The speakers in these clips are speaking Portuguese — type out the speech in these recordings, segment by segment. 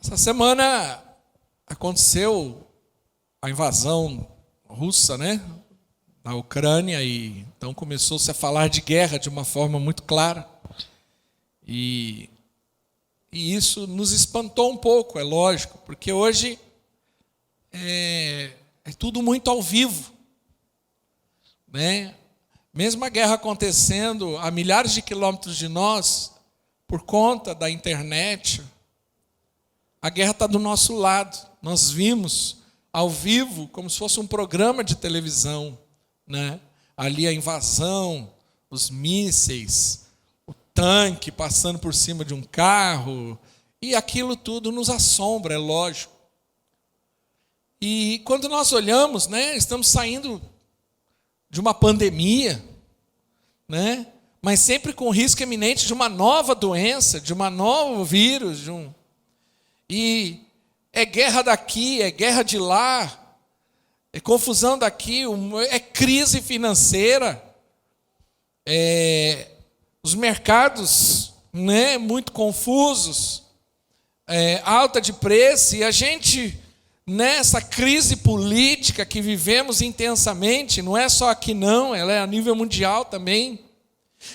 Essa semana aconteceu a invasão russa, né, na Ucrânia, e então começou-se a falar de guerra de uma forma muito clara. E isso nos espantou um pouco, é lógico, porque hoje é tudo muito ao vivo, né? Mesmo a guerra acontecendo a milhares de quilômetros de nós, por conta da internet, a guerra está do nosso lado. Nós vimos ao vivo, como se fosse um programa de televisão, né? Ali a invasão, os mísseis, o tanque passando por cima de um carro, e aquilo tudo nos assombra, é lógico. E quando nós olhamos, né, estamos saindo de uma pandemia, né, mas sempre com risco iminente de uma nova doença, de um novo vírus, e é guerra daqui, é guerra de lá, é confusão daqui, é crise financeira, os mercados, né, muito confusos, alta de preço, e a gente, nessa crise política que vivemos intensamente, não é só aqui não, ela é a nível mundial também.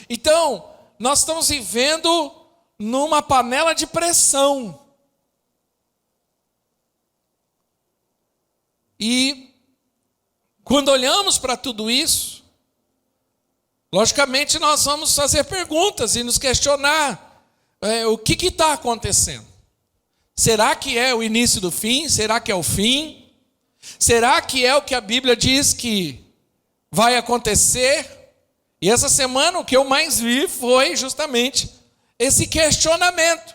Então, nós estamos vivendo numa panela de pressão. E quando olhamos para tudo isso, logicamente nós vamos fazer perguntas e nos questionar o que está acontecendo. Será que é o início do fim? Será que é o fim? Será que é o que a Bíblia diz que vai acontecer? E essa semana o que eu mais vi foi justamente esse questionamento.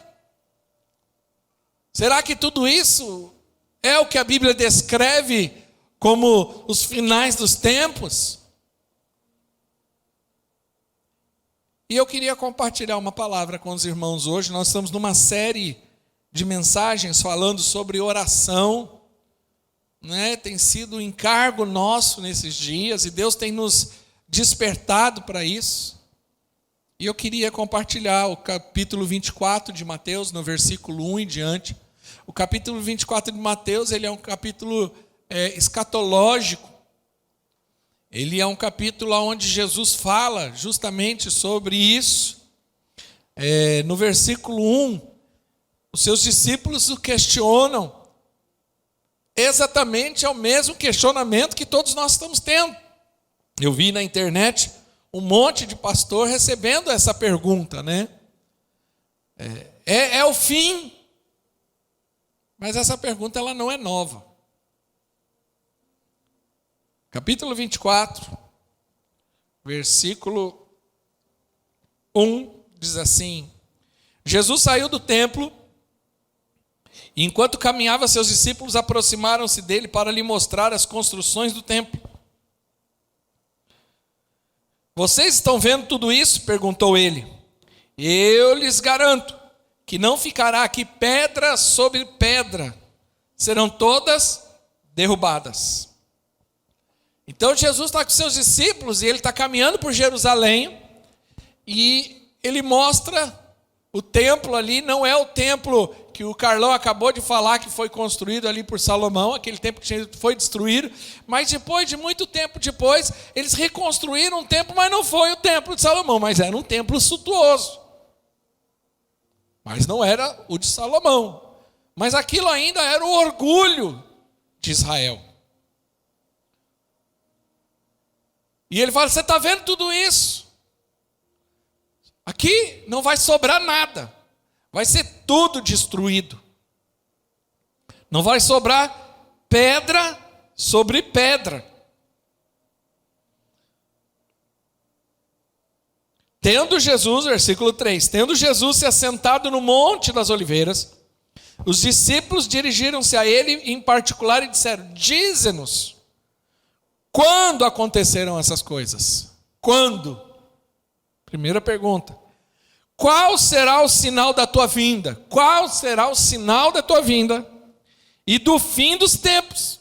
Será que tudo isso é o que a Bíblia descreve como os finais dos tempos? E eu queria compartilhar uma palavra com os irmãos hoje. Nós estamos numa série de mensagens falando sobre oração, né? Tem sido um encargo nosso nesses dias, e Deus tem nos despertado para isso. E eu queria compartilhar o capítulo 24 de Mateus, no versículo 1 em diante. O capítulo 24 de Mateus, ele é um capítulo escatológico. Ele é um capítulo onde Jesus fala justamente sobre isso. No versículo 1, os seus discípulos o questionam. Exatamente é o mesmo questionamento que todos nós estamos tendo. Eu vi na internet um monte de pastor recebendo essa pergunta, né? É o fim? Mas essa pergunta ela não é nova. Capítulo 24, versículo 1, diz assim: Jesus saiu do templo, e enquanto caminhava, seus discípulos aproximaram-se dele para lhe mostrar as construções do templo. Vocês estão vendo tudo isso? Perguntou ele. Eu lhes garanto que não ficará aqui pedra sobre pedra, serão todas derrubadas. Então Jesus está com seus discípulos e ele está caminhando por Jerusalém, e ele mostra o templo ali. Não é o templo que o Carlão acabou de falar que foi construído ali por Salomão, aquele templo que foi destruído, mas depois de muito tempo depois, eles reconstruíram um templo, mas não foi o templo de Salomão, mas era um templo suntuoso. Mas não era o de Salomão. Mas aquilo ainda era o orgulho de Israel. E ele fala: você está vendo tudo isso? Aqui não vai sobrar nada. Vai ser tudo destruído. Não vai sobrar pedra sobre pedra. Tendo Jesus, versículo 3, tendo Jesus se assentado no Monte das Oliveiras, os discípulos dirigiram-se a ele em particular e disseram: dize-nos, quando aconteceram essas coisas? Quando? Primeira pergunta. Qual será o sinal da tua vinda? Qual será o sinal da tua vinda e do fim dos tempos?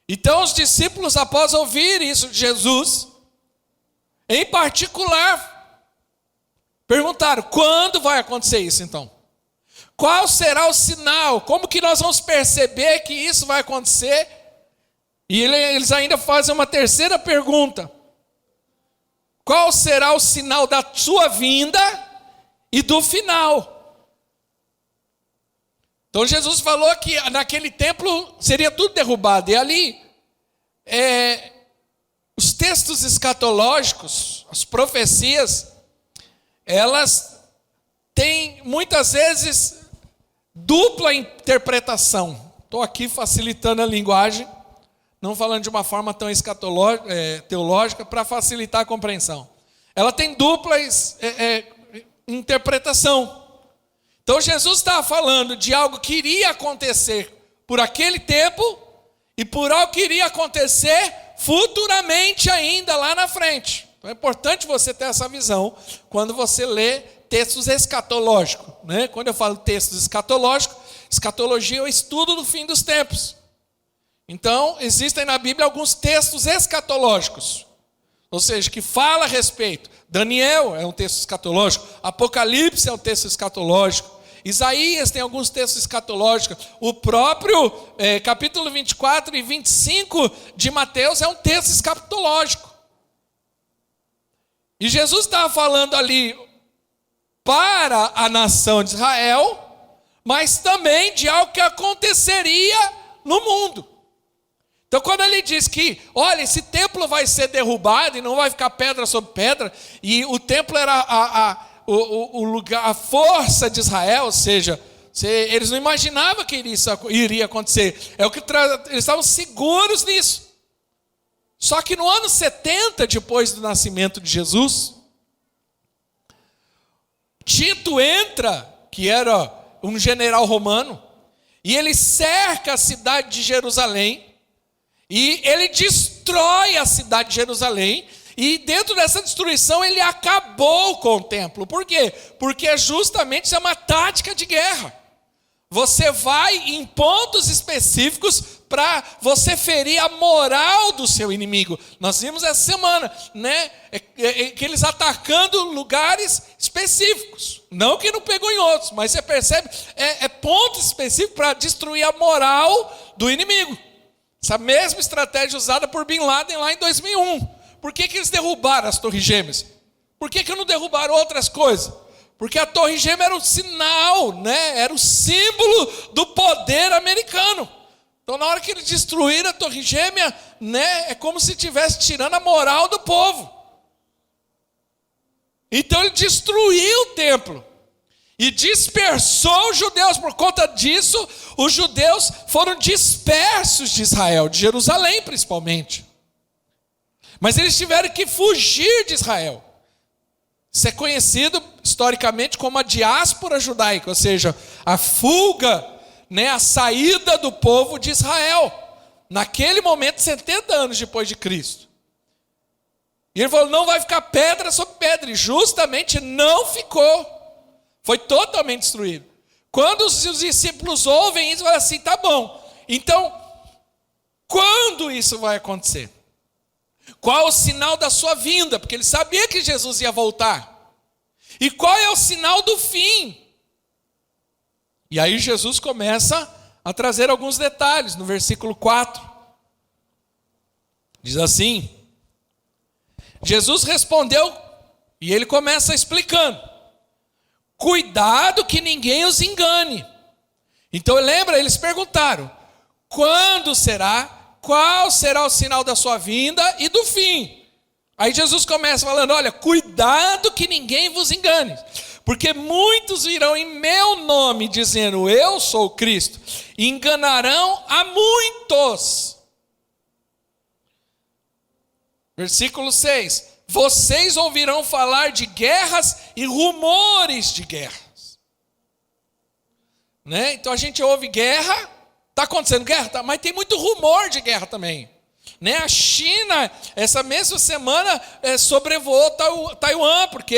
Então os discípulos, após ouvir isso de Jesus, em particular, perguntaram: quando vai acontecer isso então? Qual será o sinal? Como que nós vamos perceber que isso vai acontecer? E eles ainda fazem uma terceira pergunta. Qual será o sinal da sua vinda e do final? Então Jesus falou que naquele templo seria tudo derrubado. E ali, os textos escatológicos, as profecias, elas têm muitas vezes dupla interpretação. Estou aqui facilitando a linguagem, não falando de uma forma tão teológica, para facilitar a compreensão. Ela tem dupla interpretação. Então Jesus estava falando de algo que iria acontecer por aquele tempo e por algo que iria acontecer futuramente ainda lá na frente. Então é importante você ter essa visão quando você lê textos escatológicos, né? Quando eu falo textos escatológicos, escatologia é o estudo do fim dos tempos. Então, existem na Bíblia alguns textos escatológicos, ou seja, que fala a respeito. Daniel é um texto escatológico, Apocalipse é um texto escatológico, Isaías tem alguns textos escatológicos, o próprio capítulo 24 e 25 de Mateus é um texto escatológico. E Jesus estava falando ali para a nação de Israel, mas também de algo que aconteceria no mundo. Então, quando ele diz que, olha, esse templo vai ser derrubado e não vai ficar pedra sobre pedra, e o templo era o lugar, a força de Israel, ou seja, eles não imaginavam que isso iria acontecer. Eles estavam seguros nisso. Só que no ano 70, depois do nascimento de Jesus, Tito entra, que era um general romano, e ele cerca a cidade de Jerusalém, e ele destrói a cidade de Jerusalém, e dentro dessa destruição ele acabou com o templo. Por quê? Porque é justamente uma tática de guerra. Você vai em pontos específicos para você ferir a moral do seu inimigo. Nós vimos essa semana, né? Que eles atacando lugares específicos. Não que não pegou em outros, mas você percebe, pontos específicos para destruir a moral do inimigo. Essa mesma estratégia usada por Bin Laden lá em 2001. Por que eles derrubaram as Torres Gêmeas? Por que não derrubaram outras coisas? Porque a Torre Gêmea era o sinal, né? Era o símbolo do poder americano. Então, na hora que eles destruíram a Torre Gêmea, né, é como se estivesse tirando a moral do povo. Então, ele destruiu o templo e dispersou os judeus. Por conta disso, os judeus foram dispersos de Israel, de Jerusalém principalmente. Mas eles tiveram que fugir de Israel. Isso é conhecido historicamente como a diáspora judaica, ou seja, a fuga, né, a saída do povo de Israel. Naquele momento, 70 anos depois de Cristo. E ele falou, não vai ficar pedra sobre pedra. E justamente não ficou. Foi totalmente destruído. Quando os discípulos ouvem isso, falam assim, tá bom. Então, quando isso vai acontecer? Qual é o sinal da sua vinda? Porque ele sabia que Jesus ia voltar. E qual é o sinal do fim? E aí Jesus começa a trazer alguns detalhes. No versículo 4. Diz assim. Jesus respondeu, e ele começa explicando. Cuidado que ninguém os engane. Então lembra, eles perguntaram, quando será? Qual será o sinal da sua vinda e do fim? Aí Jesus começa falando, olha, cuidado que ninguém vos engane. Porque muitos virão em meu nome dizendo, eu sou o Cristo. E enganarão a muitos. Versículo 6. Vocês ouvirão falar de guerras e rumores de guerras. Né? Então a gente ouve guerra, está acontecendo guerra, tá, mas tem muito rumor de guerra também. Né? A China, essa mesma semana, sobrevoou Taiwan, porque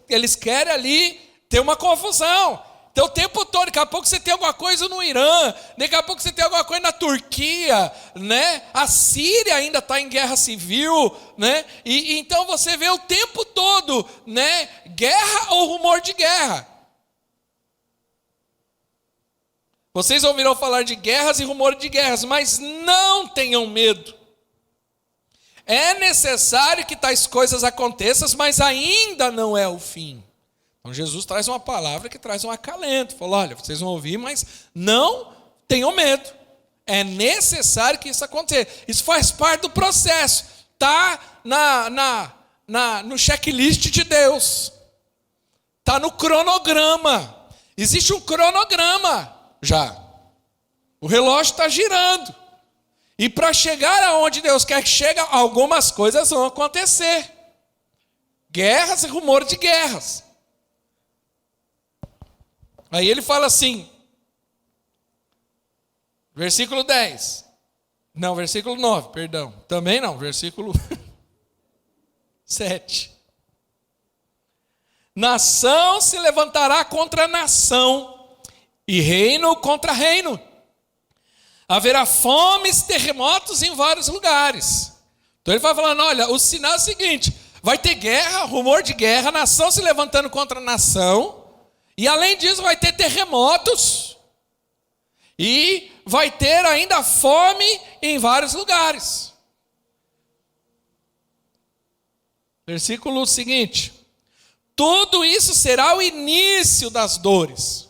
eles querem ali ter uma confusão. Então o tempo todo, daqui a pouco você tem alguma coisa no Irã, daqui a pouco você tem alguma coisa na Turquia, né? A Síria ainda está em guerra civil, né? E então você vê o tempo todo, né? Guerra ou rumor de guerra. Vocês ouvirão falar de guerras e rumores de guerras, mas não tenham medo. É necessário que tais coisas aconteçam, mas ainda não é o fim. Então Jesus traz uma palavra que traz um acalento. Falou, olha, vocês vão ouvir, mas não tenham medo. É necessário que isso aconteça. Isso faz parte do processo. Está no checklist de Deus. Está no cronograma. Existe um cronograma já. O relógio está girando. E para chegar aonde Deus quer que chegue, algumas coisas vão acontecer. Guerras e rumores de guerras. Aí ele fala assim, versículo 10. Não, versículo 9, perdão. Também não, versículo 7. Nação se levantará contra nação, e reino contra reino. Haverá fomes, terremotos em vários lugares. Então ele vai falando, olha, o sinal é o seguinte, vai ter guerra, rumor de guerra, nação se levantando contra nação, e além disso vai ter terremotos, e vai ter ainda fome em vários lugares. Versículo seguinte, tudo isso será o início das dores.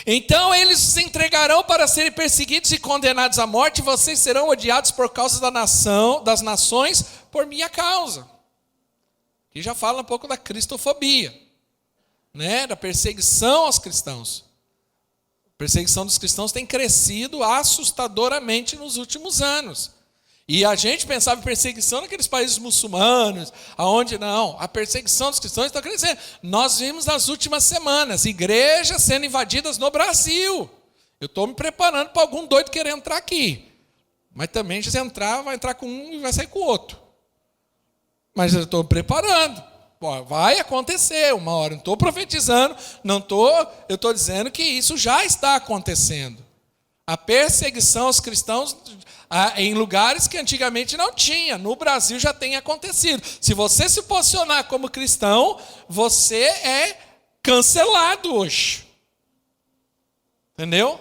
Então eles os entregarão para serem perseguidos e condenados à morte, e vocês serão odiados por causa das nações, por minha causa. Aqui já fala um pouco da cristofobia, né? Da perseguição aos cristãos. A perseguição dos cristãos tem crescido assustadoramente nos últimos anos. E a gente pensava em perseguição naqueles países muçulmanos, aonde não, a perseguição dos cristãos está crescendo. Nós vimos nas últimas semanas, igrejas sendo invadidas no Brasil. Eu estou me preparando para algum doido querer entrar aqui. Mas também, se entrar, vai entrar com um e vai sair com o outro. Mas eu estou me preparando. Pô, vai acontecer uma hora. Não estou profetizando, eu estou dizendo que isso já está acontecendo. A perseguição aos cristãos em lugares que antigamente não tinha. No Brasil já tem acontecido. Se você se posicionar como cristão, você é cancelado hoje. Entendeu?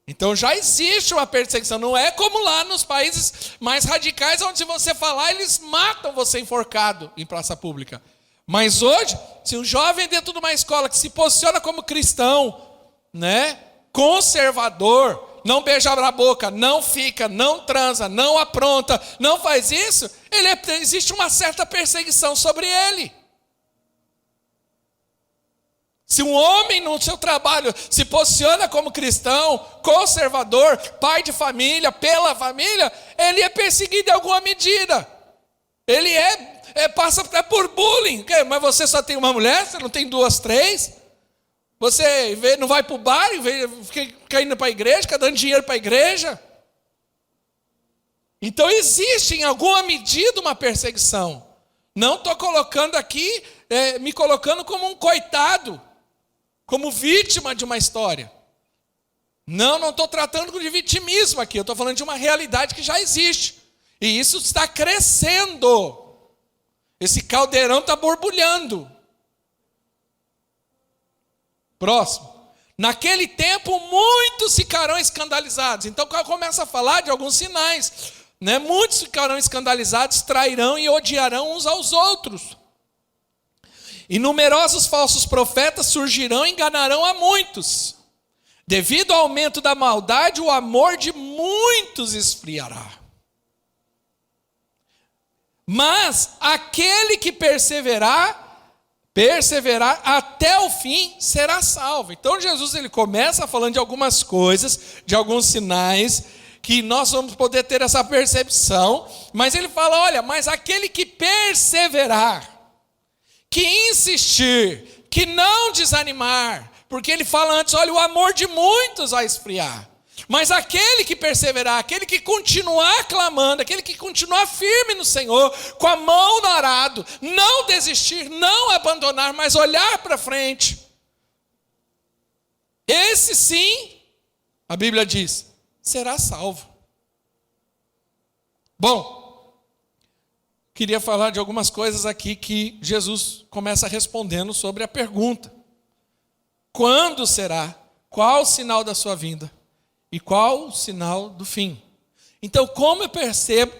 Então já existe uma perseguição. Não é como lá nos países mais radicais, onde se você falar, eles matam você enforcado em praça pública. Mas hoje, se um jovem dentro de uma escola que se posiciona como cristão, né, conservador, não beija na boca, não fica, não transa, não apronta, não faz isso, existe uma certa perseguição sobre ele. Se um homem no seu trabalho se posiciona como cristão, conservador, pai de família, pela família, ele é perseguido em alguma medida. Ele passa por bullying. Mas você só tem uma mulher, você não tem duas, três? Você não vai para o bar, fica indo para a igreja, fica dando dinheiro para a igreja? Então existe em alguma medida uma perseguição. Não estou colocando aqui, me colocando como um coitado, como vítima de uma história. Não estou tratando de vitimismo aqui, eu estou falando de uma realidade que já existe. E isso está crescendo. Esse caldeirão está borbulhando. Próximo. Naquele tempo, muitos ficarão escandalizados. Então, começa a falar de alguns sinais. Né? Muitos ficarão escandalizados, trairão e odiarão uns aos outros. E numerosos falsos profetas surgirão e enganarão a muitos. Devido ao aumento da maldade, o amor de muitos esfriará. Mas aquele que perseverar até o fim, será salvo. Então Jesus ele começa falando de algumas coisas, de alguns sinais, que nós vamos poder ter essa percepção, mas ele fala, olha, mas aquele que perseverar, que insistir, que não desanimar, porque ele fala antes, olha, o amor de muitos vai esfriar. Mas aquele que perseverar, aquele que continuar clamando, aquele que continuar firme no Senhor, com a mão no arado, não desistir, não abandonar, mas olhar para frente. Esse sim, a Bíblia diz, será salvo. Bom, queria falar de algumas coisas aqui que Jesus começa respondendo sobre a pergunta. Quando será? Qual o sinal da sua vinda? E qual o sinal do fim? Então, como eu percebo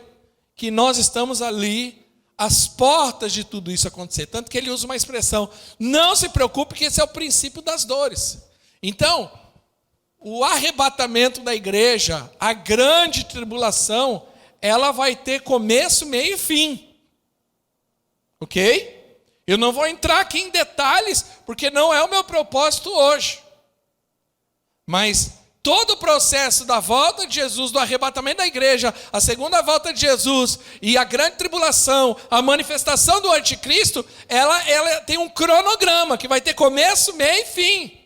que nós estamos ali, às portas de tudo isso acontecer? Tanto que ele usa uma expressão: não se preocupe, que esse é o princípio das dores. Então, o arrebatamento da igreja, a grande tribulação, ela vai ter começo, meio e fim. Ok? Eu não vou entrar aqui em detalhes, porque não é o meu propósito hoje. Mas todo o processo da volta de Jesus, do arrebatamento da igreja, a segunda volta de Jesus e a grande tribulação, a manifestação do anticristo, ela tem um cronograma que vai ter começo, meio e fim.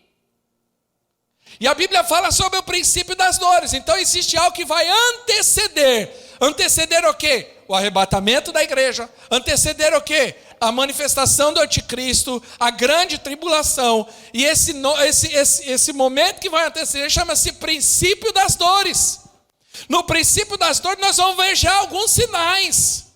E a Bíblia fala sobre o princípio das dores. Então existe algo que vai anteceder. Anteceder o quê? O arrebatamento da igreja. Anteceder o quê? A manifestação do anticristo, a grande tribulação. E esse momento que vai anteceder chama-se princípio das dores. No princípio das dores nós vamos ver já alguns sinais.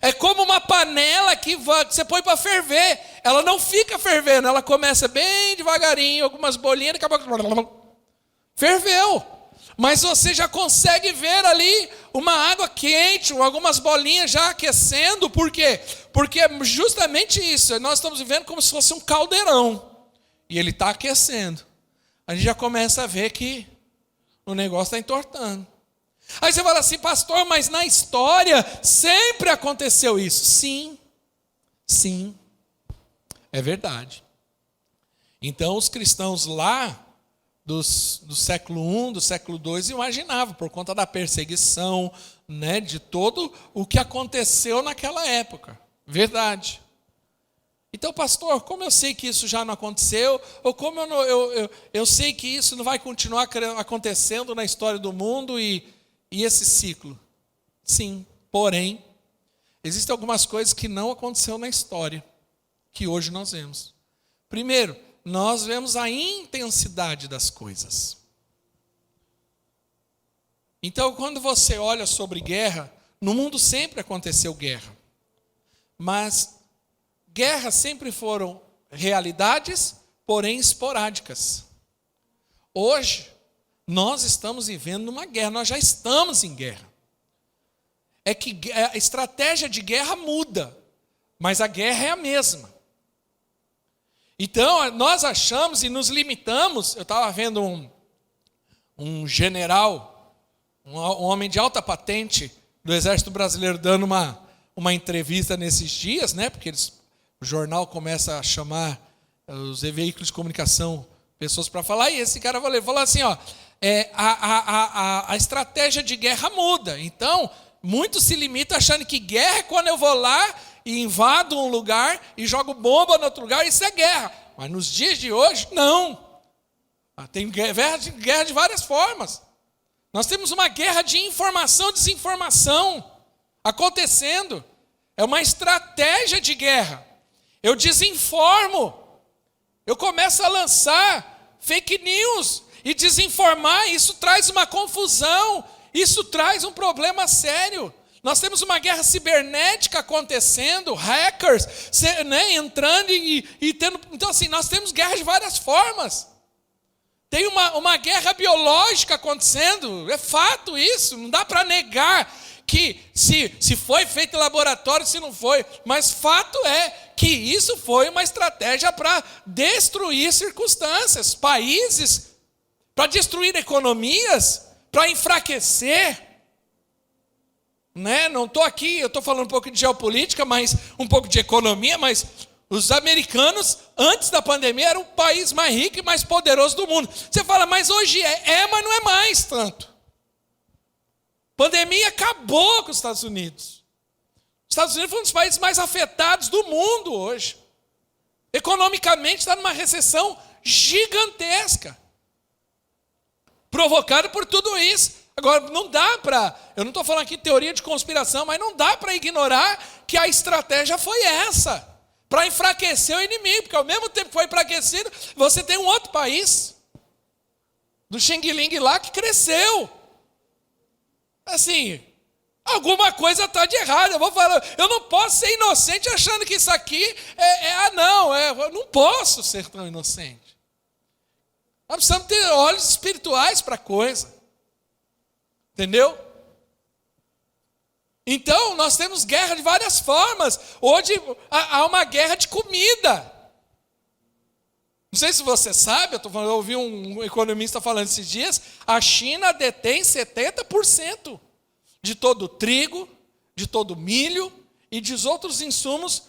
É como uma panela que você põe para ferver. Ela não fica fervendo, ela começa bem devagarinho, algumas bolinhas, daqui a pouco ferveu. Mas você já consegue ver ali uma água quente, algumas bolinhas já aquecendo. Por quê? Porque é justamente isso. Nós estamos vivendo como se fosse um caldeirão. E ele está aquecendo. A gente já começa a ver que o negócio está entortando. Aí você fala assim: pastor, mas na história sempre aconteceu isso. Sim, sim, é verdade. Então os cristãos lá do século I, do século II, imaginavam, por conta da perseguição, né, de todo o que aconteceu naquela época. Verdade. Então, pastor, como eu sei que isso já não aconteceu, ou como eu sei que isso não vai continuar acontecendo na história do mundo e esse ciclo? Sim, porém, existem algumas coisas que não aconteceu na história, que hoje nós vemos. Primeiro, nós vemos a intensidade das coisas. Então, quando você olha sobre guerra, no mundo sempre aconteceu guerra. Mas guerras sempre foram realidades, porém esporádicas. Hoje, nós estamos vivendo uma guerra, nós já estamos em guerra. É que a estratégia de guerra muda, mas a guerra é a mesma. Então, nós achamos e nos limitamos. Eu estava vendo um general, um homem de alta patente do Exército Brasileiro, dando uma entrevista nesses dias, né? Porque o jornal começa a chamar os veículos de comunicação, pessoas para falar, e esse cara falou assim, ó, a estratégia de guerra muda. Então, muitos se limitam achando que guerra é quando eu vou lá e invado um lugar e jogo bomba no outro lugar, isso é guerra. Mas nos dias de hoje, não. Tem guerra de várias formas. Nós temos uma guerra de informação e desinformação acontecendo. É uma estratégia de guerra. Eu desinformo. Eu começo a lançar fake news e desinformar. Isso traz uma confusão. Isso traz um problema sério. Nós temos uma guerra cibernética acontecendo, hackers, né, entrando e tendo... Então, assim, nós temos guerra de várias formas. Tem uma guerra biológica acontecendo, é fato isso, não dá para negar que se foi feito em laboratório, se não foi. Mas fato é que isso foi uma estratégia para destruir circunstâncias, países, para destruir economias, para enfraquecer. Né? Não estou aqui, eu estou falando um pouco de geopolítica, mas um pouco de economia, mas os americanos, antes da pandemia, eram o país mais rico e mais poderoso do mundo. Você fala, mas hoje mas não é mais tanto. Pandemia acabou com os Estados Unidos. Os Estados Unidos foi um dos países mais afetados do mundo hoje. Economicamente está numa recessão gigantesca, provocada por tudo isso. Agora, não dá para, eu não estou falando aqui de teoria de conspiração, mas não dá para ignorar que a estratégia foi essa, para enfraquecer o inimigo, porque ao mesmo tempo que foi enfraquecido, você tem um outro país, do Xing Ling lá, que cresceu. Assim, alguma coisa está de errado. Eu não posso ser inocente achando que isso aqui eu não posso ser tão inocente. Nós precisamos ter olhos espirituais para a coisa. Entendeu? Então, nós temos guerra de várias formas. Hoje há uma guerra de comida. Não sei se você sabe, eu ouvi um economista falando esses dias, a China detém 70% de todo o trigo, de todo o milho e dos outros insumos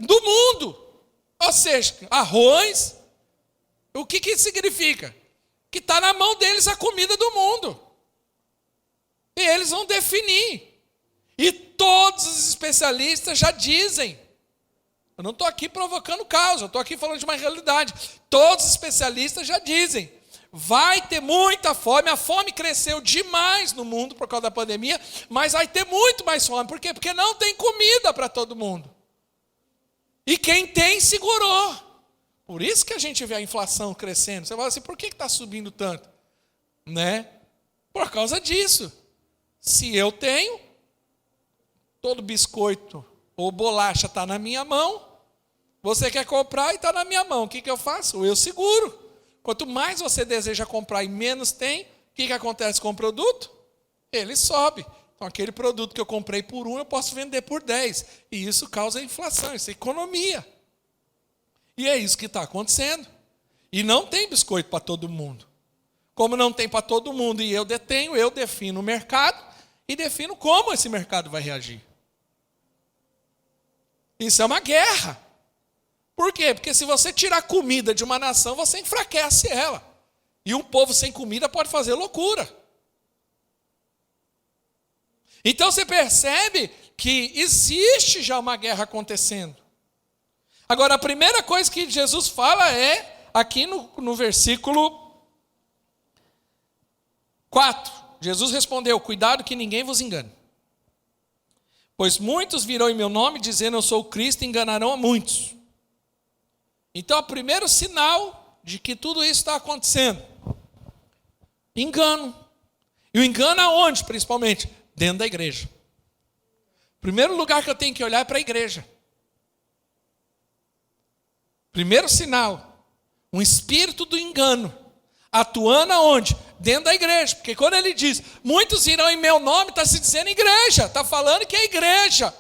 do mundo. Ou seja, arroz. O que isso significa? Que está na mão deles a comida do mundo. E eles vão definir. E todos os especialistas já dizem. Eu não estou aqui provocando caos, eu estou aqui falando de uma realidade. Todos os especialistas já dizem. Vai ter muita fome, a fome cresceu demais no mundo por causa da pandemia, mas vai ter muito mais fome. Por quê? Porque não tem comida para todo mundo. E quem tem, segurou. Por isso que a gente vê a inflação crescendo. Você fala assim, por que está subindo tanto? Né? Por causa disso. Se eu tenho, todo biscoito ou bolacha está na minha mão, você quer comprar e está na minha mão. O que eu faço? Eu seguro. Quanto mais você deseja comprar e menos tem, o que acontece com o produto? Ele sobe. Então, aquele produto que eu comprei por 1, eu posso vender por 10. E isso causa inflação, isso é economia. E é isso que está acontecendo. E não tem biscoito para todo mundo. Como não tem para todo mundo e eu detenho, eu defino o mercado e defino como esse mercado vai reagir. Isso é uma guerra. Por quê? Porque se você tirar comida de uma nação, você enfraquece ela. E um povo sem comida pode fazer loucura. Então você percebe que existe já uma guerra acontecendo. Agora, a primeira coisa que Jesus fala é, aqui no versículo 4. Jesus respondeu, cuidado que ninguém vos engane. Pois muitos virão em meu nome dizendo eu sou o Cristo e enganarão a muitos. Então, o primeiro sinal de que tudo isso está acontecendo, engano. E o engano aonde, principalmente? Dentro da igreja. O primeiro lugar que eu tenho que olhar é para a igreja. Primeiro sinal, um espírito do engano, atuando aonde? Dentro da igreja. Porque quando ele diz, muitos irão em meu nome, está se dizendo igreja, está falando que é igreja.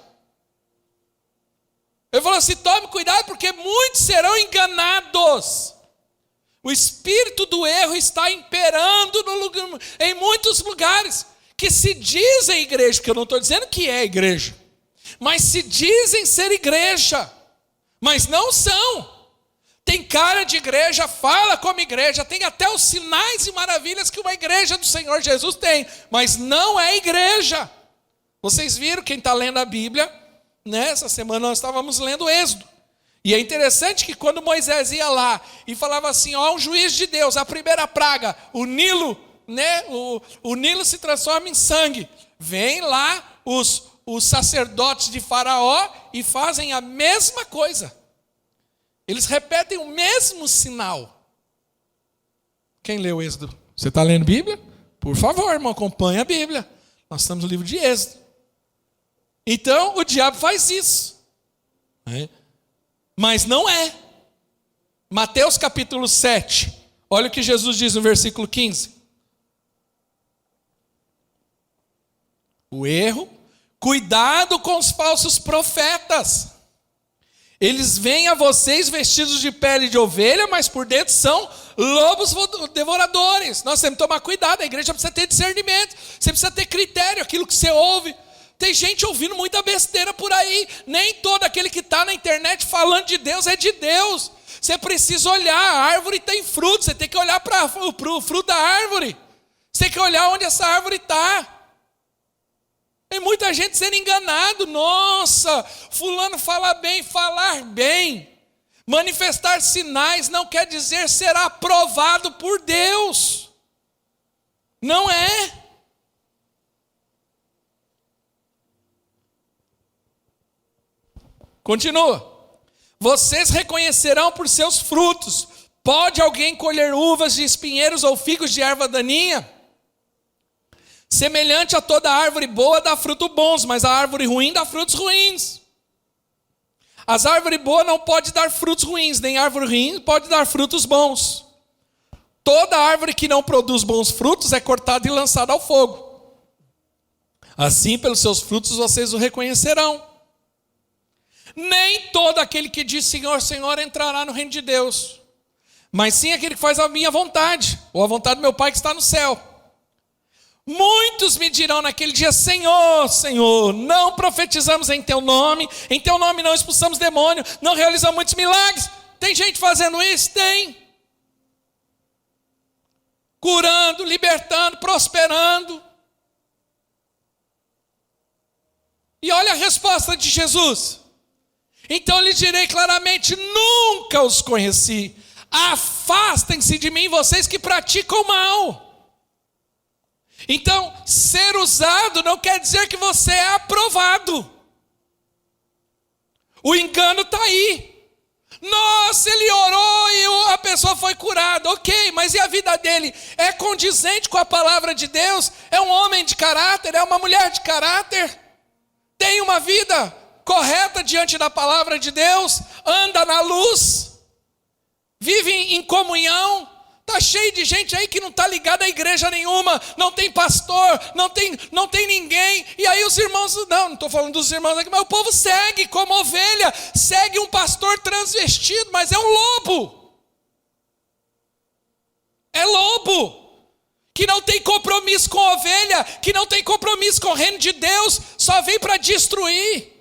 Ele falou assim, tome cuidado porque muitos serão enganados. O espírito do erro está imperando em muitos lugares, que se dizem igreja, porque eu não estou dizendo que é igreja, mas se dizem ser igreja, mas não são. Tem cara de igreja, fala como igreja, tem até os sinais e maravilhas que uma igreja do Senhor Jesus tem, mas não é igreja. Vocês viram, quem está lendo a Bíblia, né? Essa semana nós estávamos lendo Êxodo. E é interessante que quando Moisés ia lá e falava assim, ó, um juiz de Deus, a primeira praga, o Nilo, né? O Nilo se transforma em sangue. Vem lá os sacerdotes de Faraó e fazem a mesma coisa. Eles repetem o mesmo sinal. Quem leu Êxodo? Você está lendo Bíblia? Por favor, irmão, acompanhe a Bíblia. Nós estamos no livro de Êxodo. Então, o diabo faz isso. Mas não é. Mateus capítulo 7. Olha o que Jesus diz no versículo 15. O erro. Cuidado com os falsos profetas. Eles vêm a vocês vestidos de pele de ovelha, mas por dentro são lobos devoradores. Nós temos que tomar cuidado, a igreja precisa ter discernimento, você precisa ter critério, aquilo que você ouve. Tem gente ouvindo muita besteira por aí, nem todo aquele que está na internet falando de Deus é de Deus. Você precisa olhar, a árvore tem fruto, você tem que olhar para o fruto da árvore. Você tem que olhar onde essa árvore está. Tem muita gente sendo enganado. Nossa, fulano fala bem, falar bem. Manifestar sinais não quer dizer ser aprovado por Deus. Não é. Continua. Vocês reconhecerão por seus frutos. Pode alguém colher uvas de espinheiros ou figos de erva daninha? Semelhante a toda árvore boa dá frutos bons, mas a árvore ruim dá frutos ruins. As árvores boas não podem dar frutos ruins, nem a árvore ruim pode dar frutos bons. Toda árvore que não produz bons frutos é cortada e lançada ao fogo. Assim, pelos seus frutos vocês o reconhecerão. Nem todo aquele que diz Senhor, Senhor entrará no reino de Deus, mas sim aquele que faz a minha vontade, ou a vontade do meu Pai que está no céu. Muitos me dirão naquele dia, Senhor, Senhor, não profetizamos em teu nome não expulsamos demônio, não realizamos muitos milagres. Tem gente fazendo isso? Tem. Curando, libertando, prosperando. E olha a resposta de Jesus. Então lhes direi claramente, nunca os conheci. Afastem-se de mim, vocês que praticam o mal. Então, ser usado não quer dizer que você é aprovado. O engano está aí. Nossa, ele orou e a pessoa foi curada. Ok, mas e a vida dele? É condizente com a palavra de Deus? É um homem de caráter? É uma mulher de caráter? Tem uma vida correta diante da palavra de Deus? Anda na luz? Vive em comunhão? Está cheio de gente aí que não está ligada a igreja nenhuma, não tem pastor, não tem ninguém. E aí os irmãos, não estou falando dos irmãos aqui, mas o povo segue como ovelha, segue um pastor transvestido, mas é um lobo. É lobo, que não tem compromisso com a ovelha, que não tem compromisso com o reino de Deus, só vem para destruir.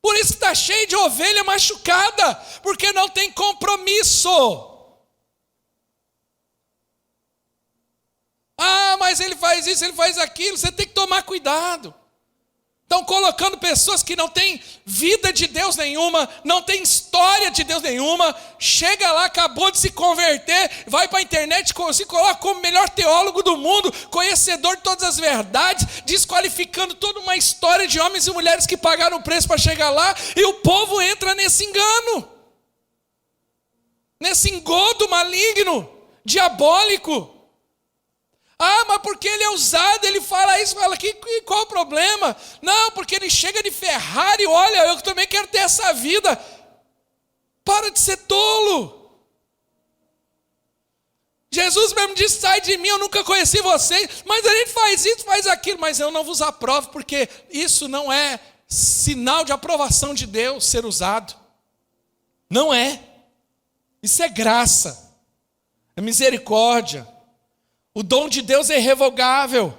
Por isso está cheio de ovelha machucada, porque não tem compromisso. Ah, mas ele faz isso, ele faz aquilo, você tem que tomar cuidado. Estão colocando pessoas que não têm vida de Deus nenhuma, não têm história de Deus nenhuma, chega lá, acabou de se converter, vai para a internet, se coloca como o melhor teólogo do mundo, conhecedor de todas as verdades, desqualificando toda uma história de homens e mulheres que pagaram o preço para chegar lá, e o povo entra nesse engano, nesse engodo maligno, diabólico. Ah, mas porque ele é usado, ele fala isso, fala aqui, qual o problema? Não, porque ele chega de Ferrari, olha, eu também quero ter essa vida. Para de ser tolo. Jesus mesmo disse, sai de mim, eu nunca conheci vocês, mas a gente faz isso, faz aquilo, mas eu não vos aprovo, porque isso não é sinal de aprovação de Deus ser usado. Não é. Isso é graça, é misericórdia. O dom de Deus é irrevogável.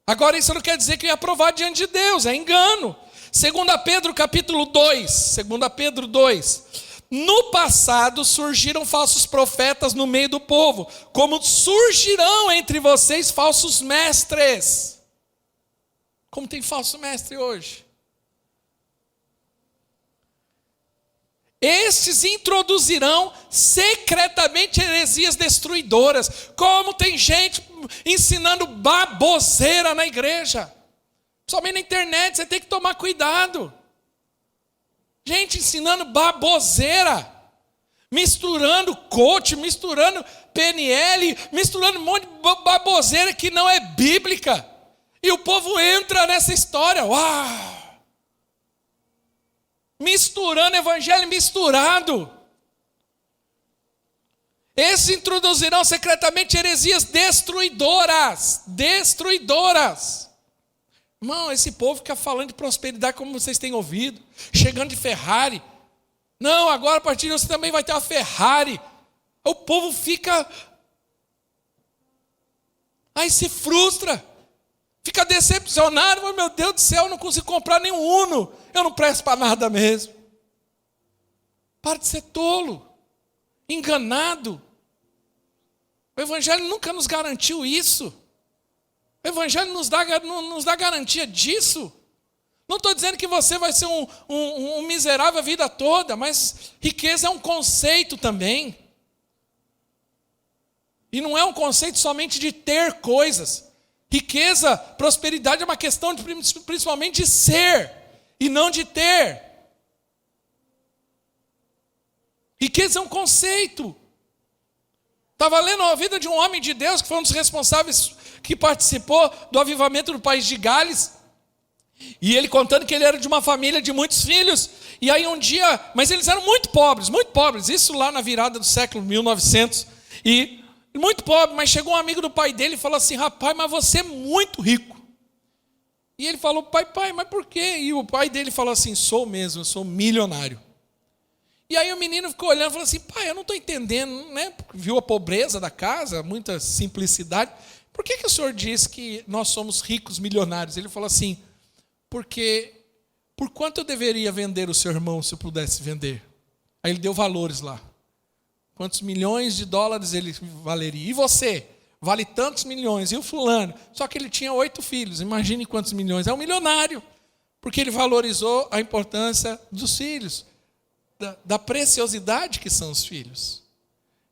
Agora isso não quer dizer que é aprovado diante de Deus, é engano. 2 Pedro capítulo 2, 2 Pedro 2. No passado surgiram falsos profetas no meio do povo, como surgirão entre vocês falsos mestres. Como tem falso mestre hoje? Estes introduzirão secretamente heresias destruidoras. Como tem gente ensinando baboseira na igreja. Somente na internet, você tem que tomar cuidado. Gente ensinando baboseira. Misturando coach, misturando PNL, misturando um monte de baboseira que não é bíblica. E o povo entra nessa história. Uau! Misturando evangelho misturado. Esses introduzirão secretamente heresias destruidoras. Destruidoras. Irmão, esse povo fica falando de prosperidade como vocês têm ouvido. Chegando de Ferrari. Não, agora a partir de você também vai ter uma Ferrari. O povo fica... Aí se frustra. Fica decepcionado. Meu Deus do céu, eu não consigo comprar nenhum Uno. Eu não presto para nada mesmo. Para de ser tolo. Enganado. O Evangelho nunca nos garantiu isso. O Evangelho nos dá garantia disso. Não estou dizendo que você vai ser um miserável a vida toda, mas riqueza é um conceito também. E não é um conceito somente de ter coisas. Riqueza, prosperidade é uma questão principalmente de ser e não de ter. Riqueza é um conceito. Estava lendo a vida de um homem de Deus que foi um dos responsáveis que participou do avivamento do país de Gales. E ele contando que ele era de uma família de muitos filhos. E aí um dia, mas eles eram muito pobres. Isso lá na virada do século 1900. E muito pobre, mas chegou um amigo do pai dele e falou assim: rapaz, mas você é muito rico. E ele falou: pai, mas por quê? E o pai dele falou assim: sou mesmo, eu sou milionário. E aí o menino ficou olhando e falou assim: pai, eu não estou entendendo, né? Viu a pobreza da casa, muita simplicidade. Por que o senhor diz que nós somos ricos, milionários? Ele falou assim: porque por quanto eu deveria vender o seu irmão se eu pudesse vender? Aí ele deu valores lá. Quantos milhões de dólares ele valeria? E você? Vale tantos milhões. E o fulano? Só que ele tinha 8 filhos. Imagine quantos milhões. É um milionário. Porque ele valorizou a importância dos filhos. Da preciosidade que são os filhos.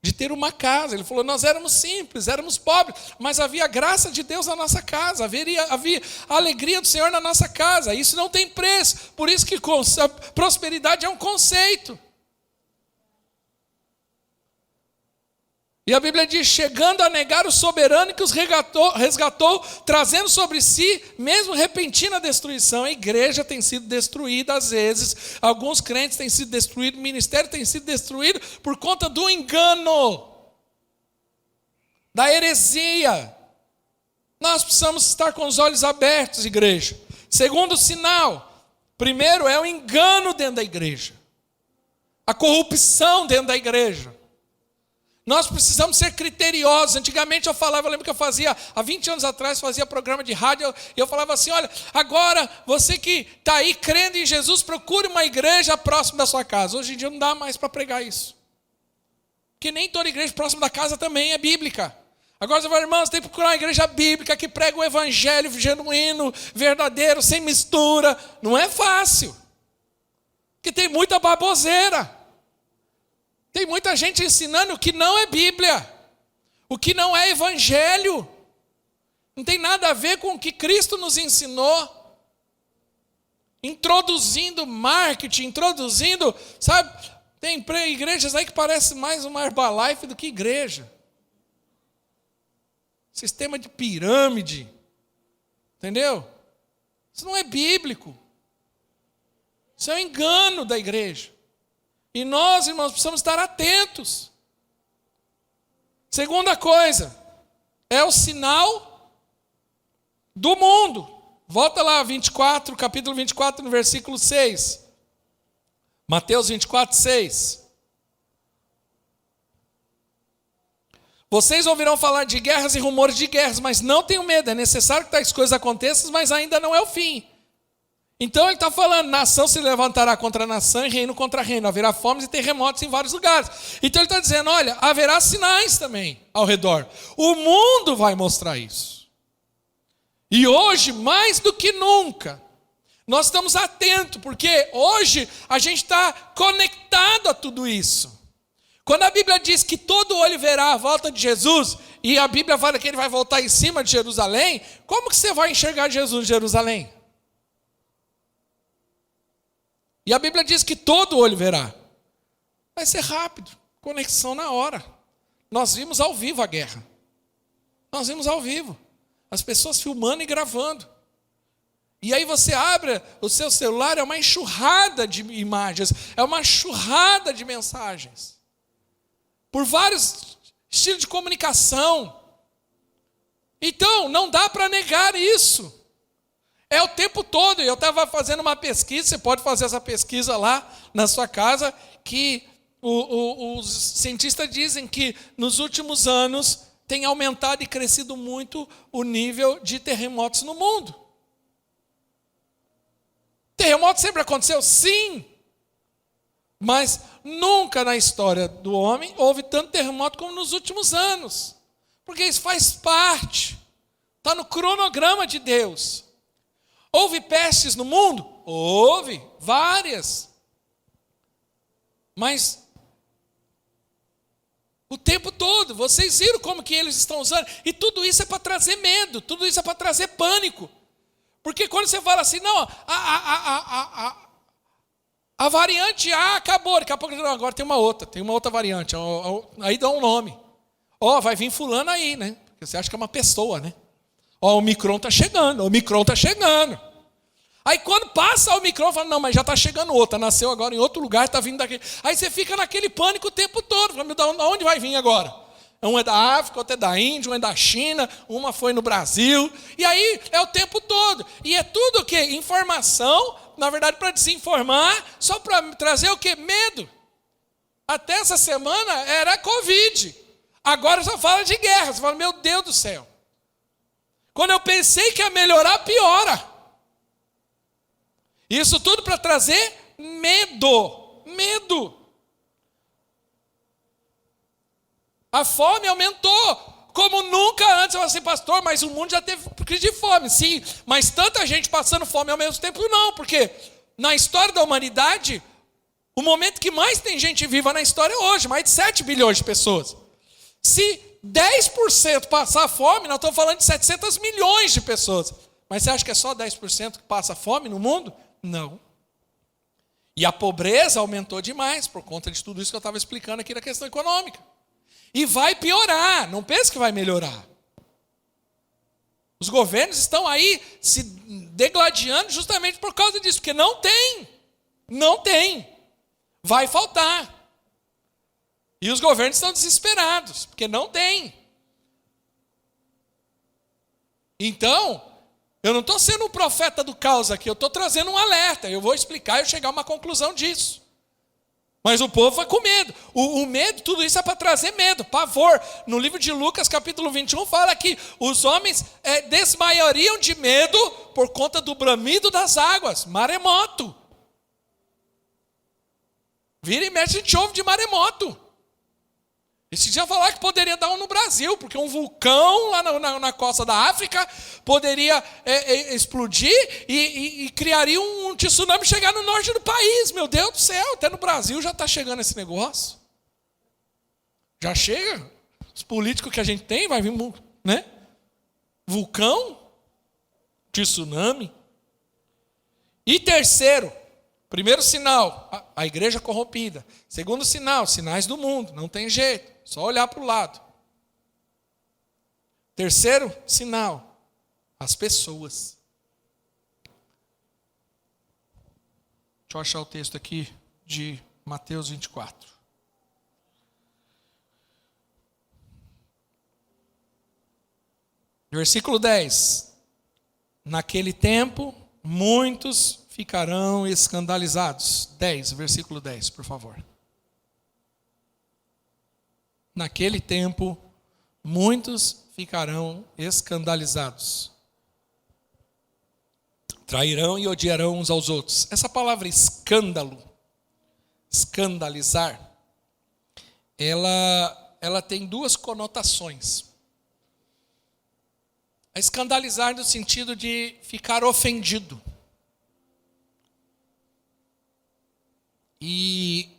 De ter uma casa. Ele falou: nós éramos simples, éramos pobres, mas havia a graça de Deus na nossa casa, havia a alegria do Senhor na nossa casa. Isso não tem preço. Por isso que a prosperidade é um conceito. E a Bíblia diz: chegando a negar o soberano que os resgatou, trazendo sobre si mesmo repentina destruição. A igreja tem sido destruída às vezes, alguns crentes têm sido destruídos, o ministério tem sido destruído por conta do engano, da heresia. Nós precisamos estar com os olhos abertos, igreja. Segundo sinal, primeiro é o engano dentro da igreja, a corrupção dentro da igreja. Nós precisamos ser criteriosos. Antigamente eu lembro que eu fazia, há 20 anos atrás, fazia programa de rádio, e eu falava assim: olha, agora você que está aí crendo em Jesus, procure uma igreja próxima da sua casa. Hoje em dia não dá mais para pregar isso. Porque nem toda igreja próxima da casa também é bíblica. Agora você fala: irmãos, tem que procurar uma igreja bíblica que prega o evangelho genuíno, verdadeiro, sem mistura. Não é fácil. Porque tem muita baboseira. Tem muita gente ensinando o que não é Bíblia, o que não é Evangelho. Não tem nada a ver com o que Cristo nos ensinou. Introduzindo marketing, sabe? Tem igrejas aí que parecem mais uma Herbalife do que igreja. Sistema de pirâmide. Entendeu? Isso não é bíblico. Isso é um engano da igreja. E nós, irmãos, precisamos estar atentos. Segunda coisa, é o sinal do mundo. Volta lá, capítulo 24, no versículo 6. Mateus 24, 6. Vocês ouvirão falar de guerras e rumores de guerras, mas não tenham medo, é necessário que tais coisas aconteçam, mas ainda não é o fim. Então ele está falando: nação se levantará contra nação e reino contra reino. Haverá fomes e terremotos em vários lugares. Então ele está dizendo: olha, haverá sinais também ao redor. O mundo vai mostrar isso. E hoje, mais do que nunca, nós estamos atentos, porque hoje a gente está conectado a tudo isso. Quando a Bíblia diz que todo olho verá a volta de Jesus, e a Bíblia fala que ele vai voltar em cima de Jerusalém, como que você vai enxergar Jesus em Jerusalém? E a Bíblia diz que todo olho verá. Vai ser rápido, conexão na hora. Nós vimos ao vivo a guerra. Nós vimos ao vivo. As pessoas filmando e gravando. E aí você abre o seu celular, é uma enxurrada de imagens, é uma enxurrada de mensagens. Por vários estilos de comunicação. Então, não dá para negar isso. É o tempo todo. Eu estava fazendo uma pesquisa, você pode fazer essa pesquisa lá na sua casa, que os cientistas dizem que nos últimos anos tem aumentado e crescido muito o nível de terremotos no mundo. Terremoto sempre aconteceu? Sim. Mas nunca na história do homem houve tanto terremoto como nos últimos anos. Porque isso faz parte. Está no cronograma de Deus. Houve pestes no mundo? Houve, várias. Mas o tempo todo, vocês viram como que eles estão usando? E tudo isso é para trazer medo, tudo isso é para trazer pânico. Porque quando você fala assim: não, a variante A acabou, daqui a pouco não, agora tem uma outra variante, aí dá um nome. Vai vir fulano aí, né? Porque você acha que é uma pessoa, né? O Omicron está chegando, Aí quando passa o microfone, fala, não, mas já está chegando outra, nasceu agora em outro lugar, está vindo daqui. Aí você fica naquele pânico o tempo todo, fala, de onde vai vir agora? Um é da África, outro é da Índia, um é da China, uma foi no Brasil. E aí é o tempo todo. E é tudo o quê? Informação, na verdade para desinformar, só para trazer o quê? Medo. Até essa semana era Covid. Agora só fala de guerra. Você fala, meu Deus do céu. Quando eu pensei que ia melhorar, piora. Isso tudo para trazer medo. Medo. A fome aumentou. Como nunca antes. Eu falei assim, pastor, mas o mundo já teve crise de fome. Sim, mas tanta gente passando fome ao mesmo tempo, não. Porque na história da humanidade, o momento que mais tem gente viva na história é hoje. Mais de 7 bilhões de pessoas. Se 10% passar fome, nós estamos falando de 700 milhões de pessoas. Mas você acha que é só 10% que passa fome no mundo? Não. E a pobreza aumentou demais por conta de tudo isso que eu estava explicando aqui da questão econômica. E vai piorar, não pense que vai melhorar. Os governos estão aí se degladiando justamente por causa disso, porque não tem. Não tem. Vai faltar. E os governos estão desesperados, porque não tem. Então, eu não estou sendo um profeta do caos aqui, eu estou trazendo um alerta. Eu vou explicar e chegar a uma conclusão disso. Mas o povo vai com medo. O medo, tudo isso é para trazer medo, pavor. No livro de Lucas, capítulo 21, fala que os homens desmaiariam de medo por conta do bramido das águas, maremoto. Vira e mexe, a gente ouve de maremoto. Esse dia falar que poderia dar um no Brasil, porque um vulcão lá na costa da África poderia explodir e criaria um tsunami chegar no norte do país. Meu Deus do céu, até no Brasil já está chegando esse negócio. Já chega. Os políticos que a gente tem, vai vir, né? Vulcão, tsunami. E terceiro, primeiro sinal, a igreja corrompida. Segundo sinal, sinais do mundo, não tem jeito. Só olhar para o lado. Terceiro sinal, as pessoas. Deixa eu achar o texto aqui de Mateus 24. Versículo 10. Naquele tempo, muitos ficarão escandalizados. 10, versículo 10, por favor. Naquele tempo, muitos ficarão escandalizados. Trairão e odiarão uns aos outros. Essa palavra escândalo, escandalizar, ela tem duas conotações. Escandalizar no sentido de ficar ofendido. E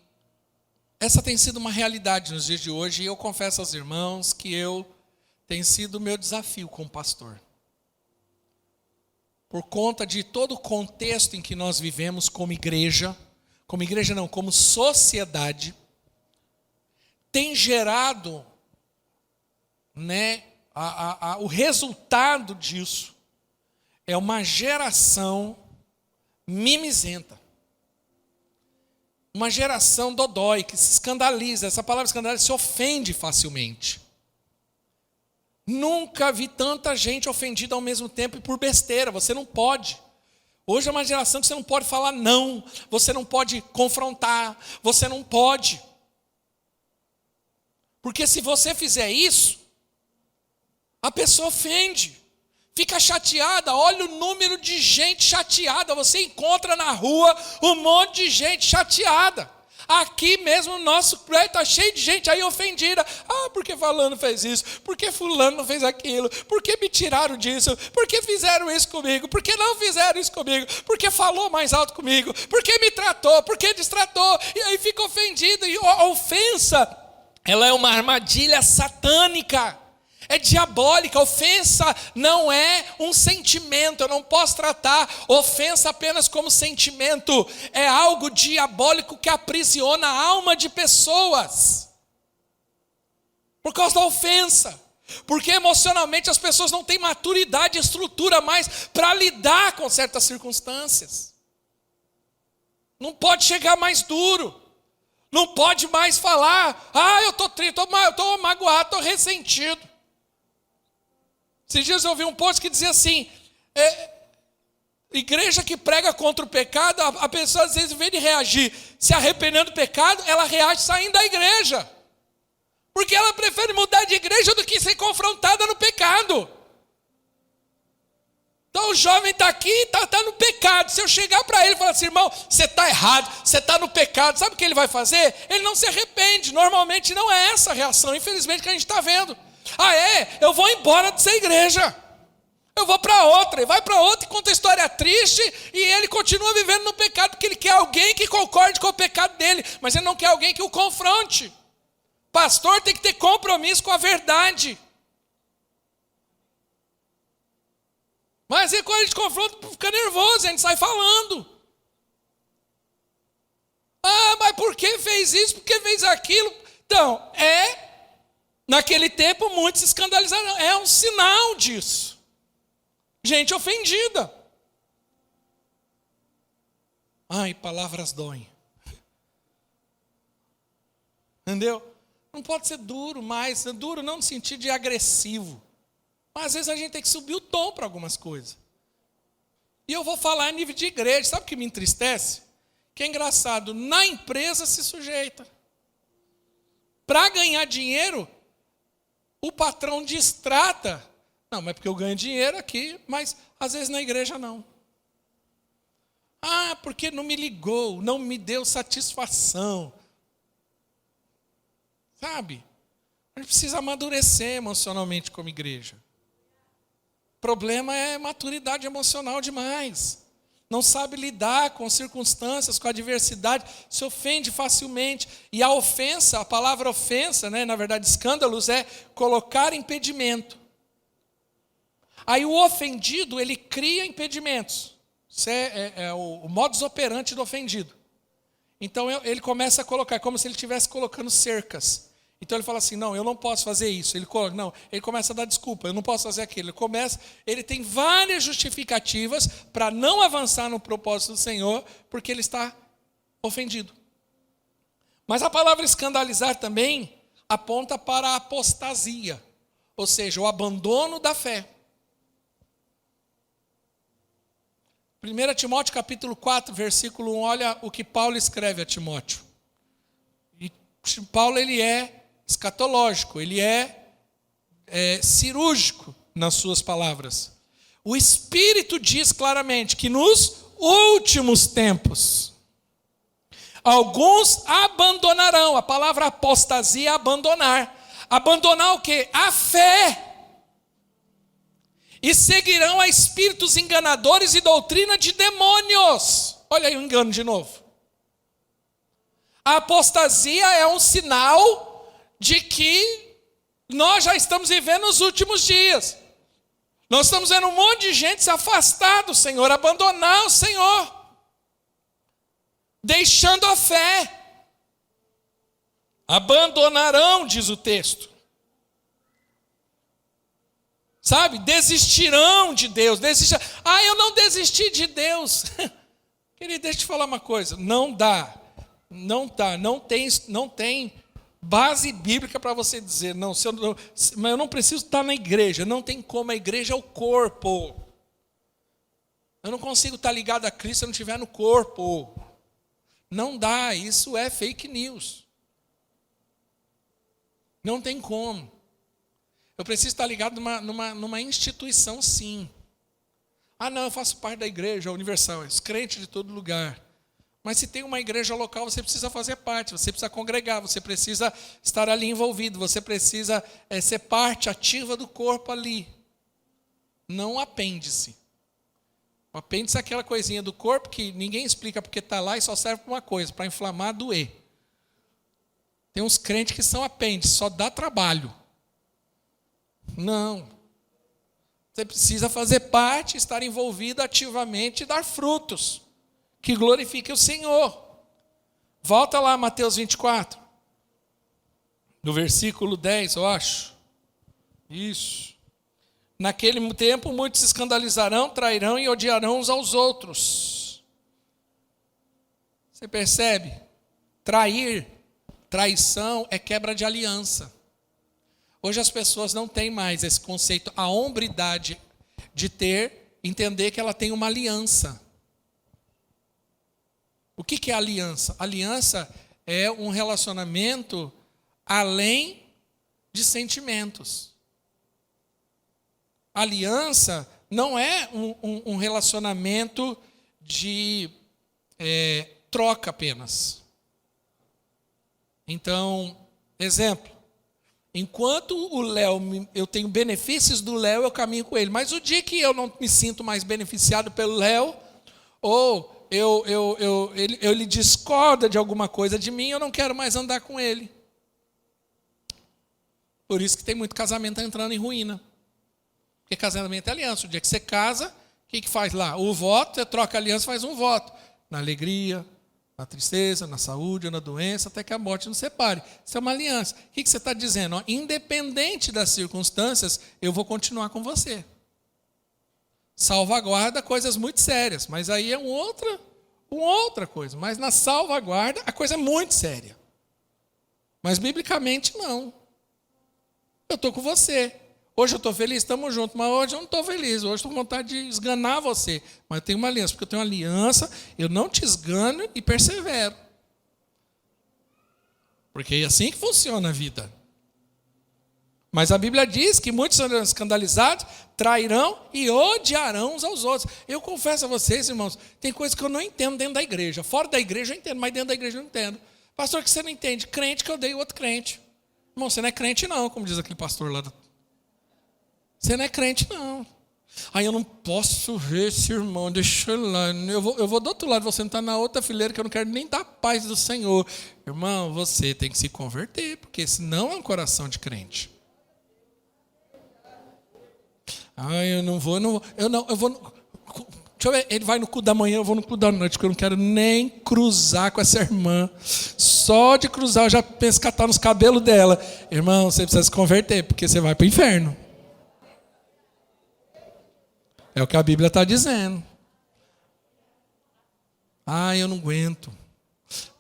essa tem sido uma realidade nos dias de hoje, e eu confesso aos irmãos que tem sido o meu desafio como pastor. Por conta de todo o contexto em que nós vivemos como igreja não, como sociedade, tem gerado, né, o resultado disso é uma geração mimizenta. Uma geração dodói, que se escandaliza. Essa palavra escandaliza se ofende facilmente. Nunca vi tanta gente ofendida ao mesmo tempo e por besteira. Você não pode. Hoje é uma geração que você não pode falar não. Você não pode confrontar. Você não pode. Porque se você fizer isso, a pessoa ofende. Fica chateada, olha o número de gente chateada. Você encontra na rua um monte de gente chateada. Aqui mesmo no nosso prédio está cheio de gente aí ofendida. Ah, porque fulano fez isso? Por que fulano não fez aquilo? Por que me tiraram disso? Por que fizeram isso comigo? Por que não fizeram isso comigo? Por que falou mais alto comigo? Por que me tratou? Por que destratou? E aí fica ofendido. E a ofensa, ela é uma armadilha satânica. É diabólica. Ofensa não é um sentimento. Eu não posso tratar ofensa apenas como sentimento. É algo diabólico que aprisiona a alma de pessoas. Por causa da ofensa. Porque emocionalmente as pessoas não têm maturidade e estrutura mais para lidar com certas circunstâncias. Não pode chegar mais duro. Não pode mais falar, eu estou triste, estou magoado, estou ressentido. Esses dias eu vi um post que dizia assim, igreja que prega contra o pecado, a pessoa às vezes, em vez de reagir se arrependendo do pecado, ela reage saindo da igreja. Porque ela prefere mudar de igreja do que ser confrontada no pecado. Então o jovem está aqui e está no pecado. Se eu chegar para ele e falar assim, irmão, você está errado, você está no pecado, sabe o que ele vai fazer? Ele não se arrepende. Normalmente não é essa a reação, infelizmente, que a gente está vendo. Eu vou embora dessa igreja. Eu vou para outra. Ele vai para outra e conta história triste e ele continua vivendo no pecado porque ele quer alguém que concorde com o pecado dele, mas ele não quer alguém que o confronte. Pastor tem que ter compromisso com a verdade. Mas aí quando a gente confronta, fica nervoso, a gente sai falando. Mas por que fez isso? Por que fez aquilo? Então, naquele tempo muitos se escandalizaram. É um sinal disso. Gente ofendida. Palavras doem. Entendeu? Não pode ser duro mais. Duro não no sentido de agressivo. Mas às vezes a gente tem que subir o tom para algumas coisas. E eu vou falar em nível de igreja. Sabe o que me entristece? Que é engraçado. Na empresa se sujeita. Para ganhar dinheiro, o patrão distrata. Não, mas porque eu ganho dinheiro aqui, mas às vezes na igreja não. Porque não me ligou, não me deu satisfação. Sabe? A gente precisa amadurecer emocionalmente como igreja. O problema é maturidade emocional demais. Não sabe lidar com circunstâncias, com a adversidade, se ofende facilmente. E a ofensa, a palavra ofensa, na verdade escândalos, é colocar impedimento. Aí o ofendido, ele cria impedimentos. Isso é o modus operandi do ofendido. Então ele começa a colocar, como se ele estivesse colocando cercas. Então ele fala assim, não, eu não posso fazer isso. Ele começa a dar desculpa, eu não posso fazer aquilo. Ele tem várias justificativas para não avançar no propósito do Senhor, porque ele está ofendido. Mas a palavra escandalizar também aponta para a apostasia, ou seja, o abandono da fé. 1 Timóteo capítulo 4, versículo 1, olha o que Paulo escreve a Timóteo. E Paulo, ele é escatológico, ele é cirúrgico nas suas palavras. O Espírito diz claramente que nos últimos tempos, alguns abandonarão, a palavra apostasia é abandonar. Abandonar o quê? A fé. E seguirão a espíritos enganadores e doutrina de demônios. Olha aí o engano de novo. A apostasia é um sinal de que nós já estamos vivendo os últimos dias. Nós estamos vendo um monte de gente se afastar do Senhor, abandonar o Senhor, deixando a fé. Abandonarão, diz o texto. Sabe? Desistirão de Deus. Eu não desisti de Deus. Querido, deixa eu te falar uma coisa. Não dá. Não tem base bíblica para você dizer, mas eu não preciso estar na igreja. Não tem como, a igreja é o corpo. Eu não consigo estar ligado a Cristo se eu não estiver no corpo. Não dá, isso é fake news. Não tem como. Eu preciso estar ligado numa instituição, sim. Não, eu faço parte da igreja universal, crente de todo lugar. Mas se tem uma igreja local, você precisa fazer parte, você precisa congregar, você precisa estar ali envolvido, você precisa ser parte ativa do corpo ali. Não apêndice. O apêndice é aquela coisinha do corpo que ninguém explica porque está lá e só serve para uma coisa, para inflamar, doer. Tem uns crentes que são apêndices, só dá trabalho. Não. Você precisa fazer parte, estar envolvido ativamente e dar frutos que glorifiquem o Senhor. Volta lá, Mateus 24. No versículo 10, eu acho. Isso. Naquele tempo, muitos se escandalizarão, trairão e odiarão uns aos outros. Você percebe? Traição é quebra de aliança. Hoje as pessoas não têm mais esse conceito, a hombridade de entender que ela tem uma aliança. O que é aliança? Aliança é um relacionamento além de sentimentos. Aliança não é um relacionamento de troca apenas. Então, exemplo, enquanto eu tenho benefícios do Léo, eu caminho com ele. Mas o dia que eu não me sinto mais beneficiado pelo Léo, ou ele discorda de alguma coisa de mim, eu não quero mais andar com ele. Por isso que tem muito casamento entrando em ruína. Porque casamento é aliança. O dia que você casa, o que faz lá? O voto, você troca a aliança, faz um voto. Na alegria, na tristeza, na saúde, na doença, até que a morte nos separe. Isso é uma aliança. O que você está dizendo? Ó, independente das circunstâncias, eu vou continuar com você. Salvaguarda, coisas muito sérias. Mas aí é uma outra coisa. Mas na salvaguarda, a coisa é muito séria. Mas biblicamente, não. Eu estou com você. Hoje eu estou feliz, estamos juntos, mas hoje eu não estou feliz. Hoje estou com vontade de esganar você. Mas eu tenho uma aliança, porque eu tenho uma aliança, eu não te esgano e persevero. Porque é assim que funciona a vida. Mas a Bíblia diz que muitos serão escandalizados, trairão e odiarão uns aos outros. Eu confesso a vocês, irmãos, tem coisas que eu não entendo dentro da igreja. Fora da igreja eu entendo, mas dentro da igreja eu não entendo. Pastor, que você não entende? Crente que odeia o outro crente. Irmão, você não é crente não, como diz aquele pastor lá. Você não é crente não. Aí eu não posso ver esse irmão, deixa ele lá. Eu vou do outro lado, você não está na outra fileira que eu não quero nem dar paz do Senhor. Irmão, você tem que se converter, porque senão é um coração de crente. Eu vou. Deixa eu ver, ele vai no cu da manhã, eu vou no cu da noite, porque eu não quero nem cruzar com essa irmã. Só de cruzar eu já penso catar nos cabelos dela. Irmão, você precisa se converter, porque você vai para o inferno. É o que a Bíblia está dizendo. Eu não aguento.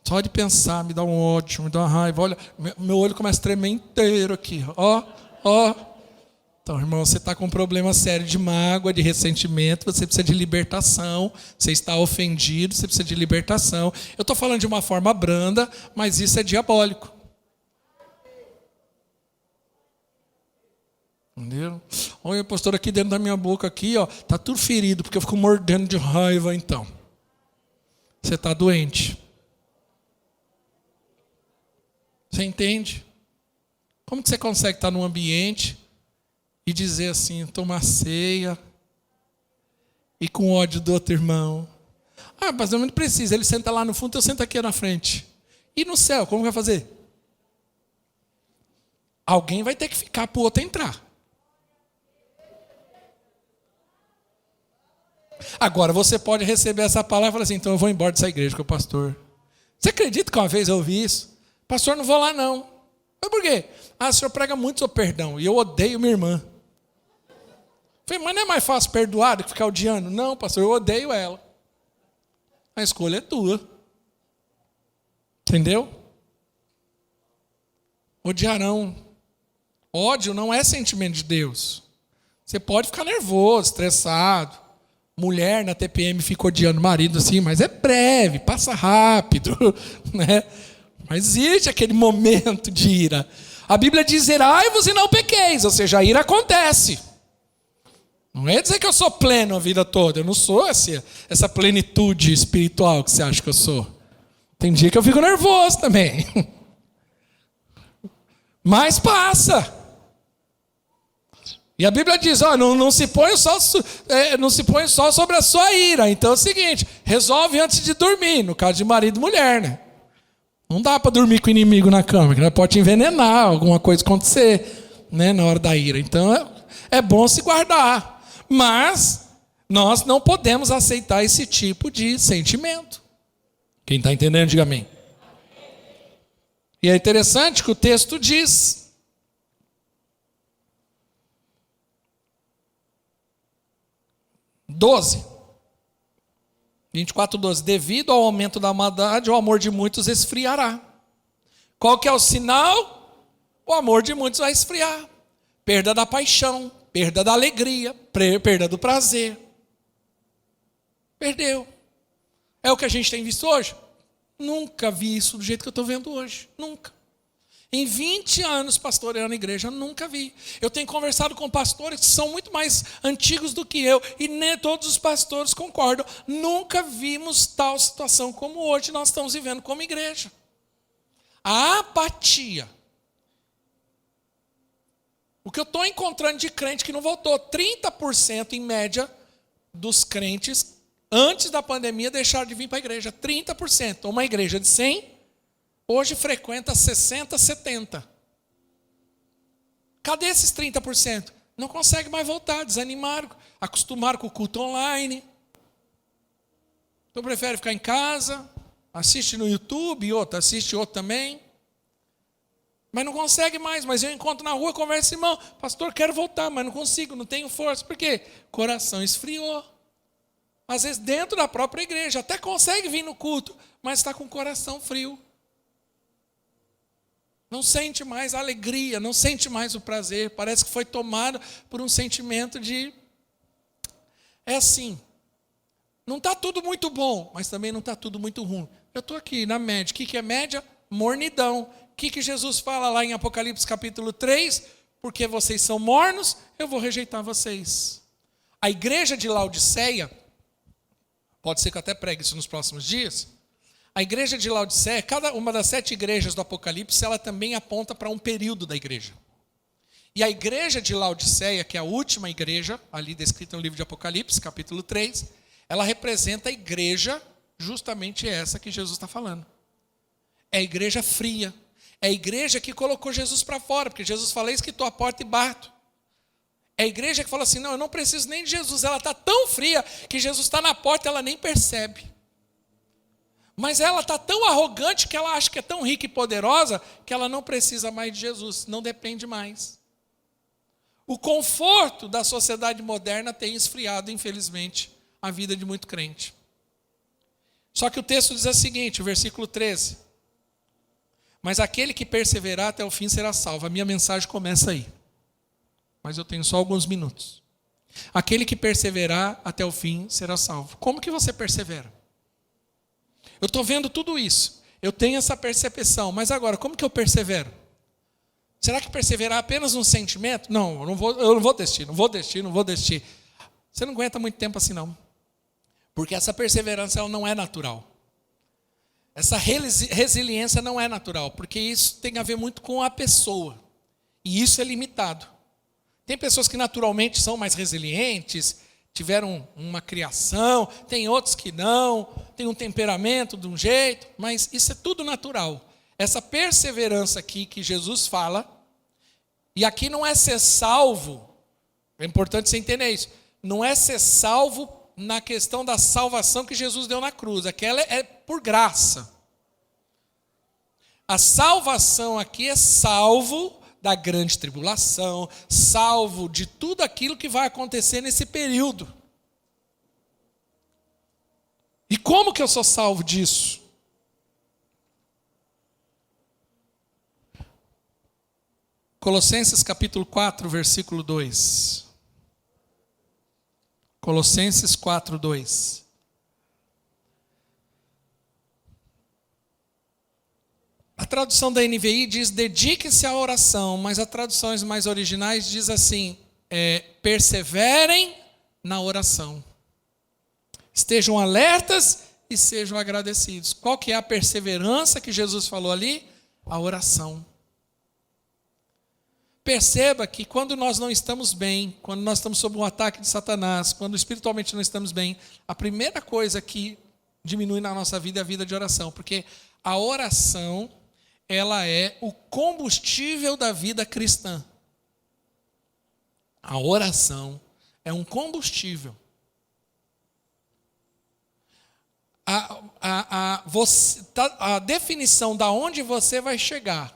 Só de pensar, me dá um ódio, me dá uma raiva. Olha, meu olho começa a tremer inteiro aqui. Ó. Então, irmão, você está com um problema sério de mágoa, de ressentimento, você precisa de libertação, você está ofendido, você precisa de libertação. Eu estou falando de uma forma branda, mas isso é diabólico. Entendeu? Olha, pastor, aqui dentro da minha boca, aqui, ó, tá tudo ferido, porque eu fico mordendo de raiva, então. Você está doente. Você entende? Como que você consegue estar num ambiente e dizer assim, tomar ceia e com ódio do outro irmão? Mas eu não preciso, ele senta lá no fundo, eu sento aqui na frente. E no céu, como vai fazer? Alguém vai ter que ficar para o outro entrar. Agora, você pode receber essa palavra e falar assim, então eu vou embora dessa igreja com o pastor. Você acredita que uma vez eu ouvi isso? Pastor, não vou lá não. Mas por quê? O senhor prega muito sobre perdão e eu odeio minha irmã. Falei, mas não é mais fácil perdoar do que ficar odiando? Não, pastor, eu odeio ela. A escolha é tua. Entendeu? Odiarão. Ódio não é sentimento de Deus. Você pode ficar nervoso, estressado. Mulher na TPM fica odiando o marido assim, mas é breve, passa rápido, né? Mas existe aquele momento de ira. A Bíblia diz, irai-vos e não pequeis, ou seja, a ira acontece. Não é dizer que eu sou pleno a vida toda, eu não sou essa plenitude espiritual que você acha que eu sou. Tem dia que eu fico nervoso também. Mas passa. E a Bíblia diz, não se põe só sobre a sua ira. Então é o seguinte, resolve antes de dormir, no caso de marido e mulher, né? Não dá para dormir com o inimigo na cama, que pode te envenenar, alguma coisa acontecer, né, na hora da ira. Então é bom se guardar. Mas nós não podemos aceitar esse tipo de sentimento. Quem está entendendo, diga amém. E é interessante que o texto diz, 12. 24:12. Devido ao aumento da maldade, o amor de muitos esfriará. Qual que é o sinal? O amor de muitos vai esfriar. Perda da paixão, perda da alegria, perda do prazer. Perdeu. É o que a gente tem visto hoje? Nunca vi isso do jeito que eu estou vendo hoje. Nunca. Em 20 anos pastoreando a igreja, eu nunca vi. Eu tenho conversado com pastores que são muito mais antigos do que eu, e nem todos os pastores concordam. Nunca vimos tal situação como hoje nós estamos vivendo como igreja. A apatia. O que eu estou encontrando de crente que não voltou, 30% em média dos crentes, antes da pandemia, deixaram de vir para a igreja. 30%. Uma igreja de 100, hoje frequenta 60, 70. Cadê esses 30%? Não consegue mais voltar, desanimaram, acostumaram com o culto online. Então prefere ficar em casa, assiste no YouTube, assiste outro também. Mas não consegue mais, mas eu encontro na rua, converso, irmão, pastor, quero voltar, mas não consigo, não tenho força. Por quê? Coração esfriou. Às vezes dentro da própria igreja, até consegue vir no culto, mas está com o coração frio. Não sente mais a alegria, não sente mais o prazer, parece que foi tomado por um sentimento de... É assim, não está tudo muito bom, mas também não está tudo muito ruim. Eu estou aqui na média. O que é média? Mornidão. O que Jesus fala lá em Apocalipse capítulo 3? Porque vocês são mornos, eu vou rejeitar vocês. A igreja de Laodiceia, pode ser que eu até pregue isso nos próximos dias, a igreja de Laodiceia, cada uma das 7 igrejas do Apocalipse, ela também aponta para um período da igreja. E a igreja de Laodiceia, que é a última igreja, ali descrita no livro de Apocalipse, capítulo 3, ela representa a igreja, justamente essa que Jesus está falando. É a igreja fria. É a igreja que colocou Jesus para fora, porque Jesus fala, eis que estou à porta e bato. É a igreja que fala assim, não, eu não preciso nem de Jesus. Ela está tão fria que Jesus está na porta e ela nem percebe. Mas ela está tão arrogante que ela acha que é tão rica e poderosa que ela não precisa mais de Jesus, não depende mais. O conforto da sociedade moderna tem esfriado, infelizmente, a vida de muito crente. Só que o texto diz o seguinte, o versículo 13. Mas aquele que perseverar até o fim será salvo. A minha mensagem começa aí. Mas eu tenho só alguns minutos. Aquele que perseverar até o fim será salvo. Como que você persevera? Eu estou vendo tudo isso. Eu tenho essa percepção. Mas agora, como que eu persevero? Será que perseverar é apenas um sentimento? Não, eu não vou desistir. Você não aguenta muito tempo assim, não. Porque essa perseverança ela não é natural. Essa resiliência não é natural, porque isso tem a ver muito com a pessoa. E isso é limitado. Tem pessoas que naturalmente são mais resilientes, tiveram uma criação, tem outros que não, tem um temperamento de um jeito, mas isso é tudo natural. Essa perseverança aqui que Jesus fala, e aqui não é ser salvo, é importante você entender isso, não é ser salvo na questão da salvação que Jesus deu na cruz, aquela é por graça. A salvação aqui é salvo da grande tribulação, salvo de tudo aquilo que vai acontecer nesse período. E como que eu sou salvo disso? Colossenses capítulo 4, versículo 2. Colossenses 4, 2. A tradução da NVI diz, dedique-se à oração, mas as traduções mais originais diz assim, perseverem na oração. Estejam alertas e sejam agradecidos. Qual que é a perseverança que Jesus falou ali? A oração. Perceba que quando nós não estamos bem, quando nós estamos sob um ataque de Satanás, quando espiritualmente não estamos bem, a primeira coisa que diminui na nossa vida é a vida de oração, porque a oração, ela é o combustível da vida cristã. A oração é um combustível. A definição da onde você vai chegar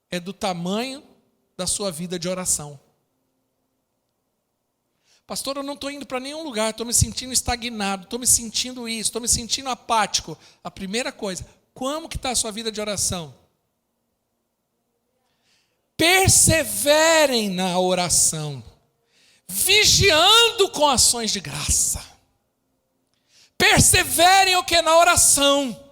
é do tamanho da sua vida de oração. Pastor, eu não estou indo para nenhum lugar, estou me sentindo estagnado, estou me sentindo isso, estou me sentindo apático. A primeira coisa, como que está a sua vida de oração? Perseverem na oração, vigiando com ações de graça. Perseverem o que? Na oração.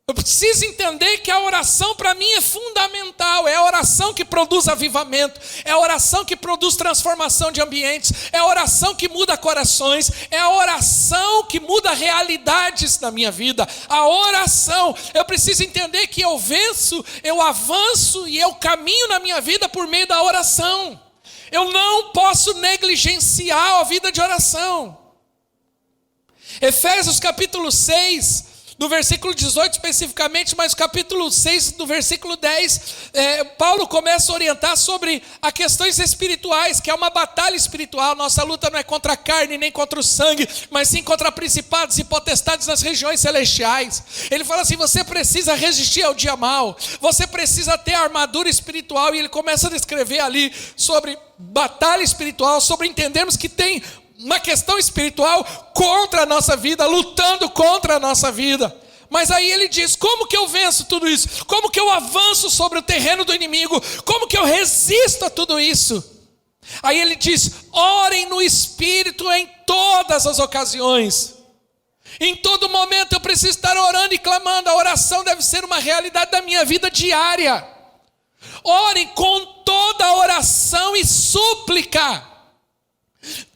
Eu preciso entender que a oração para mim é fundamental. É a oração que produz avivamento. É a oração que produz transformação de ambientes. É a oração que muda corações. É a oração que muda realidades na minha vida. A oração. Eu preciso entender que eu venço, eu avanço e eu caminho na minha vida por meio da oração. Eu não posso negligenciar a vida de oração. Efésios capítulo 6... no versículo 18 especificamente, mas capítulo 6, do versículo 10, Paulo começa a orientar sobre as questões espirituais, que é uma batalha espiritual. Nossa luta não é contra a carne, nem contra o sangue, mas sim contra principados e potestades nas regiões celestiais. Ele fala assim, você precisa resistir ao dia mau, você precisa ter a armadura espiritual, e ele começa a descrever ali sobre batalha espiritual, sobre entendermos que tem uma questão espiritual contra a nossa vida, lutando contra a nossa vida. Mas aí ele diz, como que eu venço tudo isso? Como que eu avanço sobre o terreno do inimigo? Como que eu resisto a tudo isso? Aí ele diz, orem no Espírito em todas as ocasiões. Em todo momento eu preciso estar orando e clamando. A oração deve ser uma realidade da minha vida diária. Orem com toda a oração e súplica.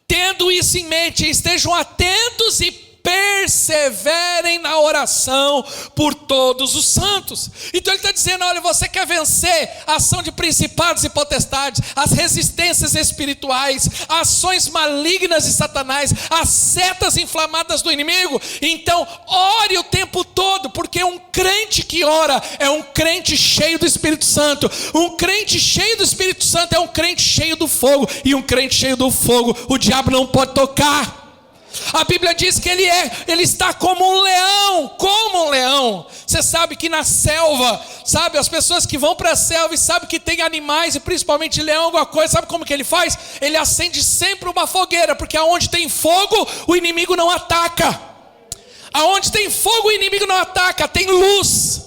Tendo isso em mente, estejam atentos e perseverem na oração por todos os santos. Então ele está dizendo, olha, você quer vencer a ação de principados e potestades, as resistências espirituais, ações malignas de Satanás, as setas inflamadas do inimigo? Então ore o tempo todo, porque um crente que ora é um crente cheio do Espírito Santo. Um crente cheio do Espírito Santo é um crente cheio do fogo, e um crente cheio do fogo o diabo não pode tocar. A Bíblia diz que ele está como um leão. Você sabe que na selva, sabe, as pessoas que vão para a selva e sabem que tem animais, e principalmente leão, alguma coisa, sabe como que ele faz? Ele acende sempre uma fogueira, porque aonde tem fogo, o inimigo não ataca. Aonde tem fogo, o inimigo não ataca, tem luz.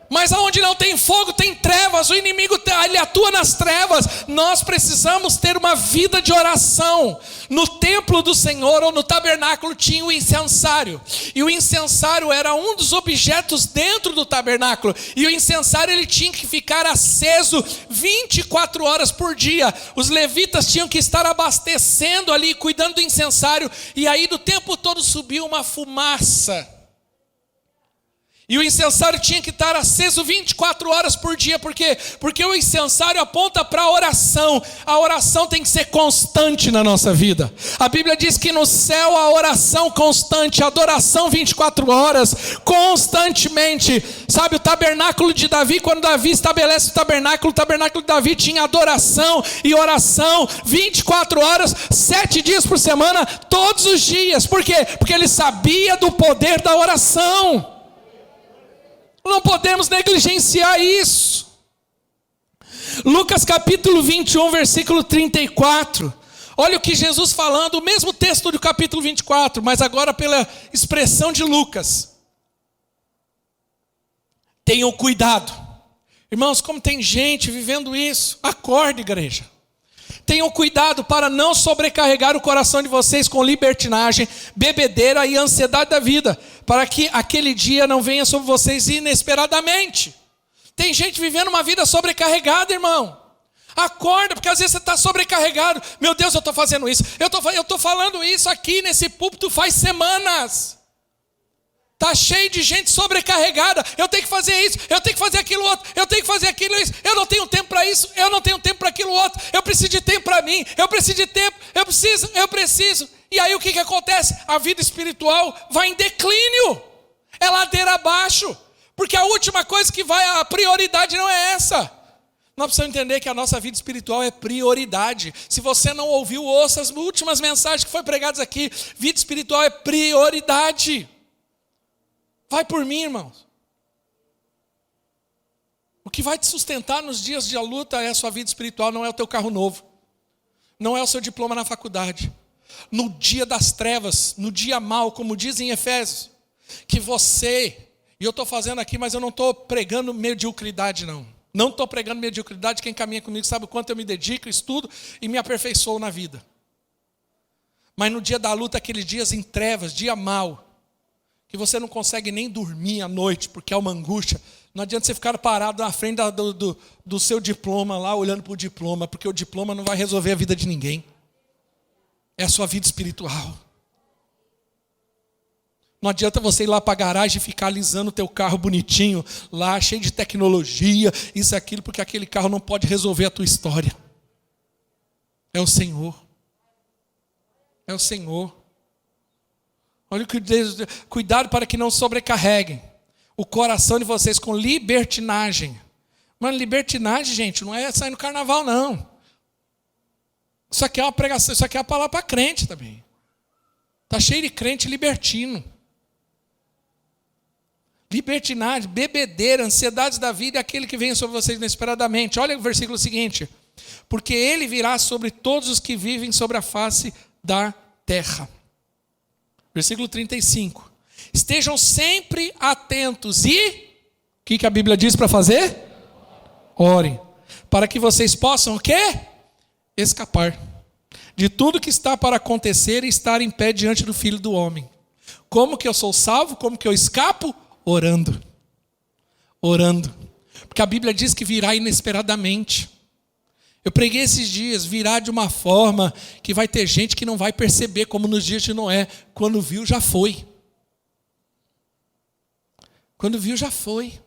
Mas aonde não tem fogo, tem trevas. O inimigo, ele atua nas trevas. Nós precisamos ter uma vida de oração. No templo do Senhor, ou no tabernáculo, tinha o incensário. E o incensário era um dos objetos dentro do tabernáculo. E o incensário, ele tinha que ficar aceso 24 horas por dia. Os levitas tinham que estar abastecendo ali, cuidando do incensário. E aí do tempo todo subia uma fumaça. E o incensário tinha que estar aceso 24 horas por dia. Por quê? Porque o incensário aponta para a oração. A oração tem que ser constante na nossa vida. A Bíblia diz que no céu a oração constante, a adoração 24 horas, constantemente. Sabe, o tabernáculo de Davi, quando Davi estabelece o tabernáculo de Davi tinha adoração e oração 24 horas, 7 dias por semana, todos os dias. Por quê? Porque ele sabia do poder da oração. Não podemos negligenciar isso. Lucas capítulo 21, versículo 34. Olha o que Jesus falando, o mesmo texto do capítulo 24, mas agora pela expressão de Lucas. Tenham cuidado. Irmãos, como tem gente vivendo isso, acorde, igreja. Tenham cuidado para não sobrecarregar o coração de vocês com libertinagem, bebedeira e ansiedade da vida, para que aquele dia não venha sobre vocês inesperadamente. Tem gente vivendo uma vida sobrecarregada, irmão. Acorda, porque às vezes você está sobrecarregado. Meu Deus, eu estou fazendo isso. Eu estou falando isso aqui nesse púlpito faz semanas. Está cheio de gente sobrecarregada. Eu tenho que fazer isso, eu tenho que fazer aquilo outro, eu tenho que fazer aquilo isso. Eu não tenho tempo para isso, eu não tenho tempo para aquilo outro. Eu preciso de tempo para mim, eu preciso de tempo, eu preciso. E aí o que acontece? A vida espiritual vai em declínio. É ladeira abaixo. Porque a última coisa que vai, a prioridade não é essa. Nós precisamos entender que a nossa vida espiritual é prioridade. Se você não ouviu, ouça as últimas mensagens que foram pregadas aqui. Vida espiritual é prioridade. Vai por mim, irmãos. O que vai te sustentar nos dias de luta é a sua vida espiritual, não é o teu carro novo. Não é o seu diploma na faculdade. No dia das trevas, no dia mau, como diz em Efésios, que você, e eu estou fazendo aqui, mas eu não estou pregando mediocridade, não. Não estou pregando mediocridade, quem caminha comigo sabe o quanto eu me dedico, estudo e me aperfeiçoo na vida. Mas no dia da luta, aqueles dias em trevas, dia mau, que você não consegue nem dormir à noite, porque é uma angústia. Não adianta você ficar parado na frente do seu diploma lá, olhando para o diploma, porque o diploma não vai resolver a vida de ninguém. É a sua vida espiritual. Não adianta você ir lá para a garagem e ficar alisando o teu carro bonitinho, lá cheio de tecnologia, isso e aquilo, porque aquele carro não pode resolver a tua história. É o Senhor. É o Senhor. Olha o que Deus diz, cuidado para que não sobrecarreguem o coração de vocês com libertinagem. Mas libertinagem, gente, não é sair no carnaval, não. Isso aqui é uma pregação, isso aqui é uma palavra para crente também. Está cheio de crente libertino. Libertinagem, bebedeira, ansiedades da vida é aquele que vem sobre vocês inesperadamente. Olha o versículo seguinte. Porque ele virá sobre todos os que vivem sobre a face da terra. Versículo 35. Estejam sempre atentos e... O que a Bíblia diz para fazer? Orem. Para que vocês possam o quê? Escapar de tudo que está para acontecer e estar em pé diante do Filho do Homem. Como que eu sou salvo? Como que eu escapo? Orando. Orando. Porque a Bíblia diz que virá inesperadamente. Eu preguei esses dias, virá de uma forma que vai ter gente que não vai perceber, como nos dias de Noé. Quando viu, já foi. Quando viu, já foi.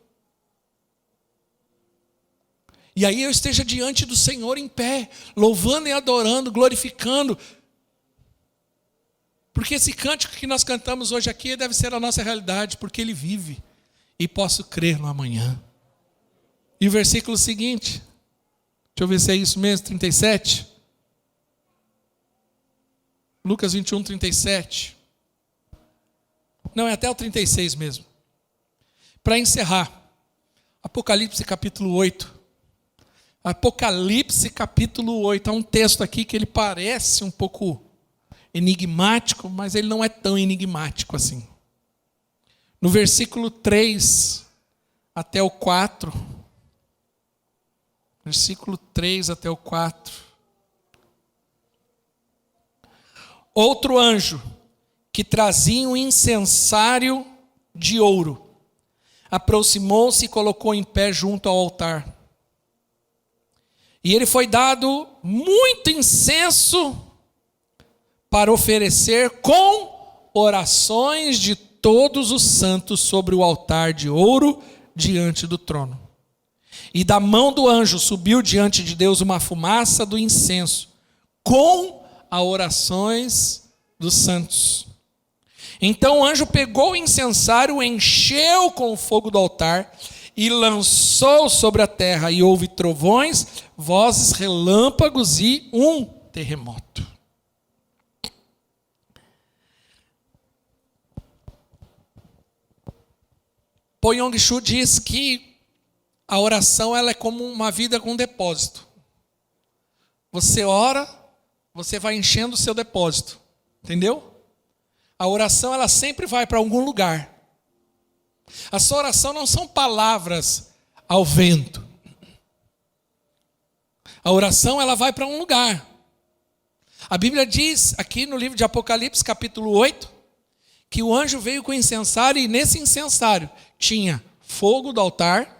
E aí eu esteja diante do Senhor em pé, louvando e adorando, glorificando. Porque esse cântico que nós cantamos hoje aqui deve ser a nossa realidade, porque Ele vive. E posso crer no amanhã. E o versículo seguinte... Deixa eu ver se é isso mesmo, 37. Lucas 21, 37. Não, é até o 36 mesmo. Para encerrar, Apocalipse capítulo 8. Apocalipse capítulo 8. Há um texto aqui que ele parece um pouco enigmático, mas ele não é tão enigmático assim. No versículo 3 até o 4... Versículo 3 até o 4. Outro anjo, que trazia um incensário de ouro, aproximou-se e colocou em pé junto ao altar. E ele foi dado muito incenso para oferecer com orações de todos os santos sobre o altar de ouro diante do trono. E da mão do anjo subiu diante de Deus uma fumaça do incenso, com as orações dos santos. Então o anjo pegou o incensário, encheu com o fogo do altar e lançou sobre a terra. E houve trovões, vozes, relâmpagos e um terremoto. Po Yong-Shu diz que a oração ela é como uma vida com depósito. Você ora, você vai enchendo o seu depósito. Entendeu? A oração ela sempre vai para algum lugar. A sua oração não são palavras ao vento. A oração ela vai para um lugar. A Bíblia diz aqui no livro de Apocalipse, capítulo 8, que o anjo veio com incensário e nesse incensário tinha fogo do altar.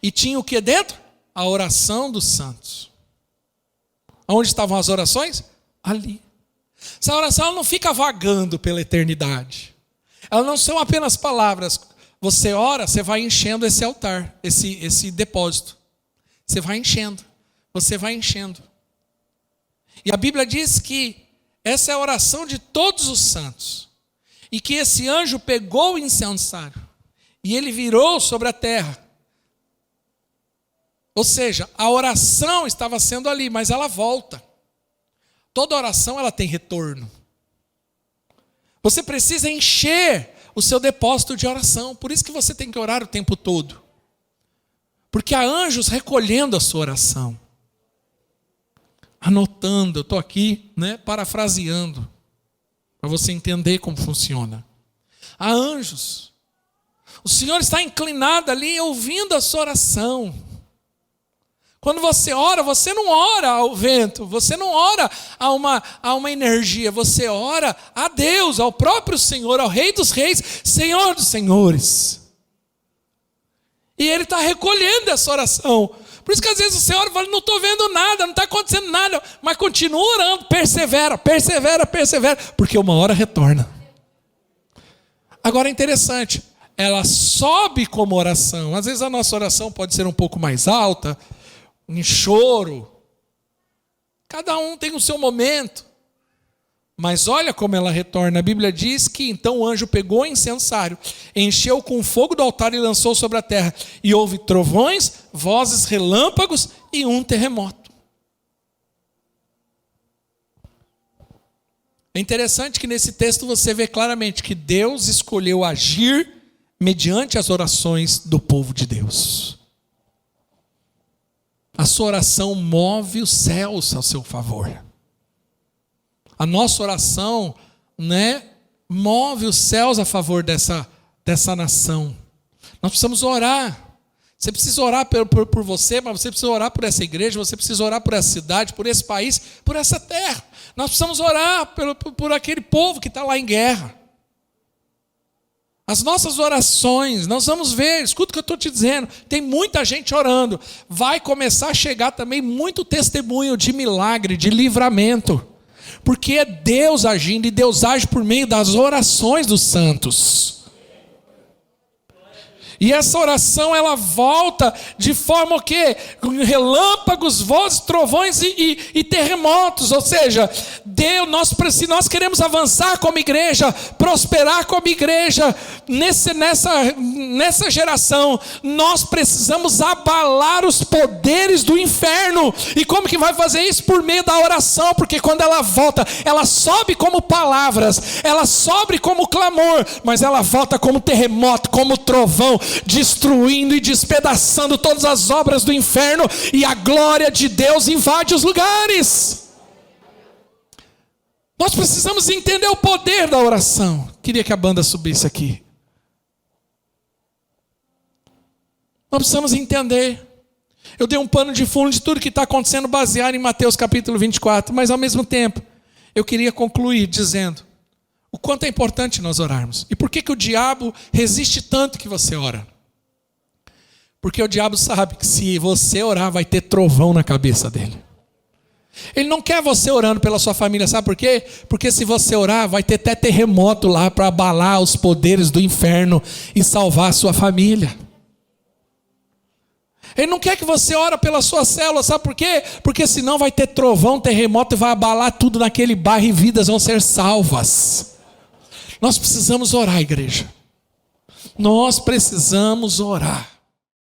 E tinha o que dentro? A oração dos santos. Onde estavam as orações? Ali. Essa oração ela não fica vagando pela eternidade. Elas não são apenas palavras. Você ora, você vai enchendo esse altar, esse depósito. Você vai enchendo. Você vai enchendo. E a Bíblia diz que essa é a oração de todos os santos. E que esse anjo pegou o incensário e ele virou sobre a terra. Ou seja, a oração estava sendo ali, mas ela volta. Toda oração ela tem retorno. Você precisa encher o seu depósito de oração. Por isso que você tem que orar o tempo todo. Porque há anjos recolhendo a sua oração. anotando, eu estou aqui, parafraseando, para você entender como funciona. Há anjos. O Senhor está inclinado ali, ouvindo a sua oração. Quando você ora, você não ora ao vento, você não ora a uma energia, você ora a Deus, ao próprio Senhor, ao Rei dos Reis, Senhor dos Senhores. E Ele está recolhendo essa oração. Por isso que às vezes você ora e fala, não estou vendo nada, não está acontecendo nada, mas continua orando, persevera, porque uma hora retorna. Agora é interessante, ela sobe como oração. Às vezes a nossa oração pode ser um pouco mais alta, em choro. Cada um tem o seu momento. Mas olha como ela retorna. A Bíblia diz que então o anjo pegou o incensário, encheu com o fogo do altar e lançou sobre a terra. E houve trovões, vozes, relâmpagos e um terremoto. É interessante que nesse texto você vê claramente que Deus escolheu agir mediante as orações do povo de Deus. A sua oração move os céus ao seu favor. A nossa oração, move os céus a favor dessa nação. Nós precisamos orar. Você precisa orar por você, mas você precisa orar por essa igreja, você precisa orar por essa cidade, por esse país, por essa terra. Nós precisamos orar por aquele povo que está lá em guerra. As nossas orações, nós vamos ver, escuta o que eu estou te dizendo, tem muita gente orando. Vai começar a chegar também muito testemunho de milagre, de livramento. Porque é Deus agindo, e Deus age por meio das orações dos santos. E essa oração, ela volta de forma o quê? Relâmpagos, vozes, trovões e terremotos. Ou seja, Deus, se nós queremos avançar como igreja, prosperar como igreja, nessa geração, nós precisamos abalar os poderes do inferno. E como que vai fazer isso? Por meio da oração, porque quando ela volta, ela sobe como palavras, ela sobe como clamor, mas ela volta como terremoto, como trovão, destruindo e despedaçando todas as obras do inferno, e a glória de Deus invade os lugares. Nós precisamos entender o poder da oração. Queria que a banda subisse aqui. Nós precisamos entender. Eu dei um pano de fundo de tudo que está acontecendo baseado em Mateus capítulo 24, mas ao mesmo tempo, eu queria concluir dizendo o quanto é importante nós orarmos. E por que o diabo resiste tanto que você ora? Porque o diabo sabe que se você orar, vai ter trovão na cabeça dele. Ele não quer você orando pela sua família, sabe por quê? Porque se você orar, vai ter até terremoto lá para abalar os poderes do inferno e salvar a sua família. Ele não quer que você ore pela sua célula, sabe por quê? Porque senão vai ter trovão, terremoto e vai abalar tudo naquele bairro e vidas vão ser salvas. Nós precisamos orar, igreja. Nós precisamos orar.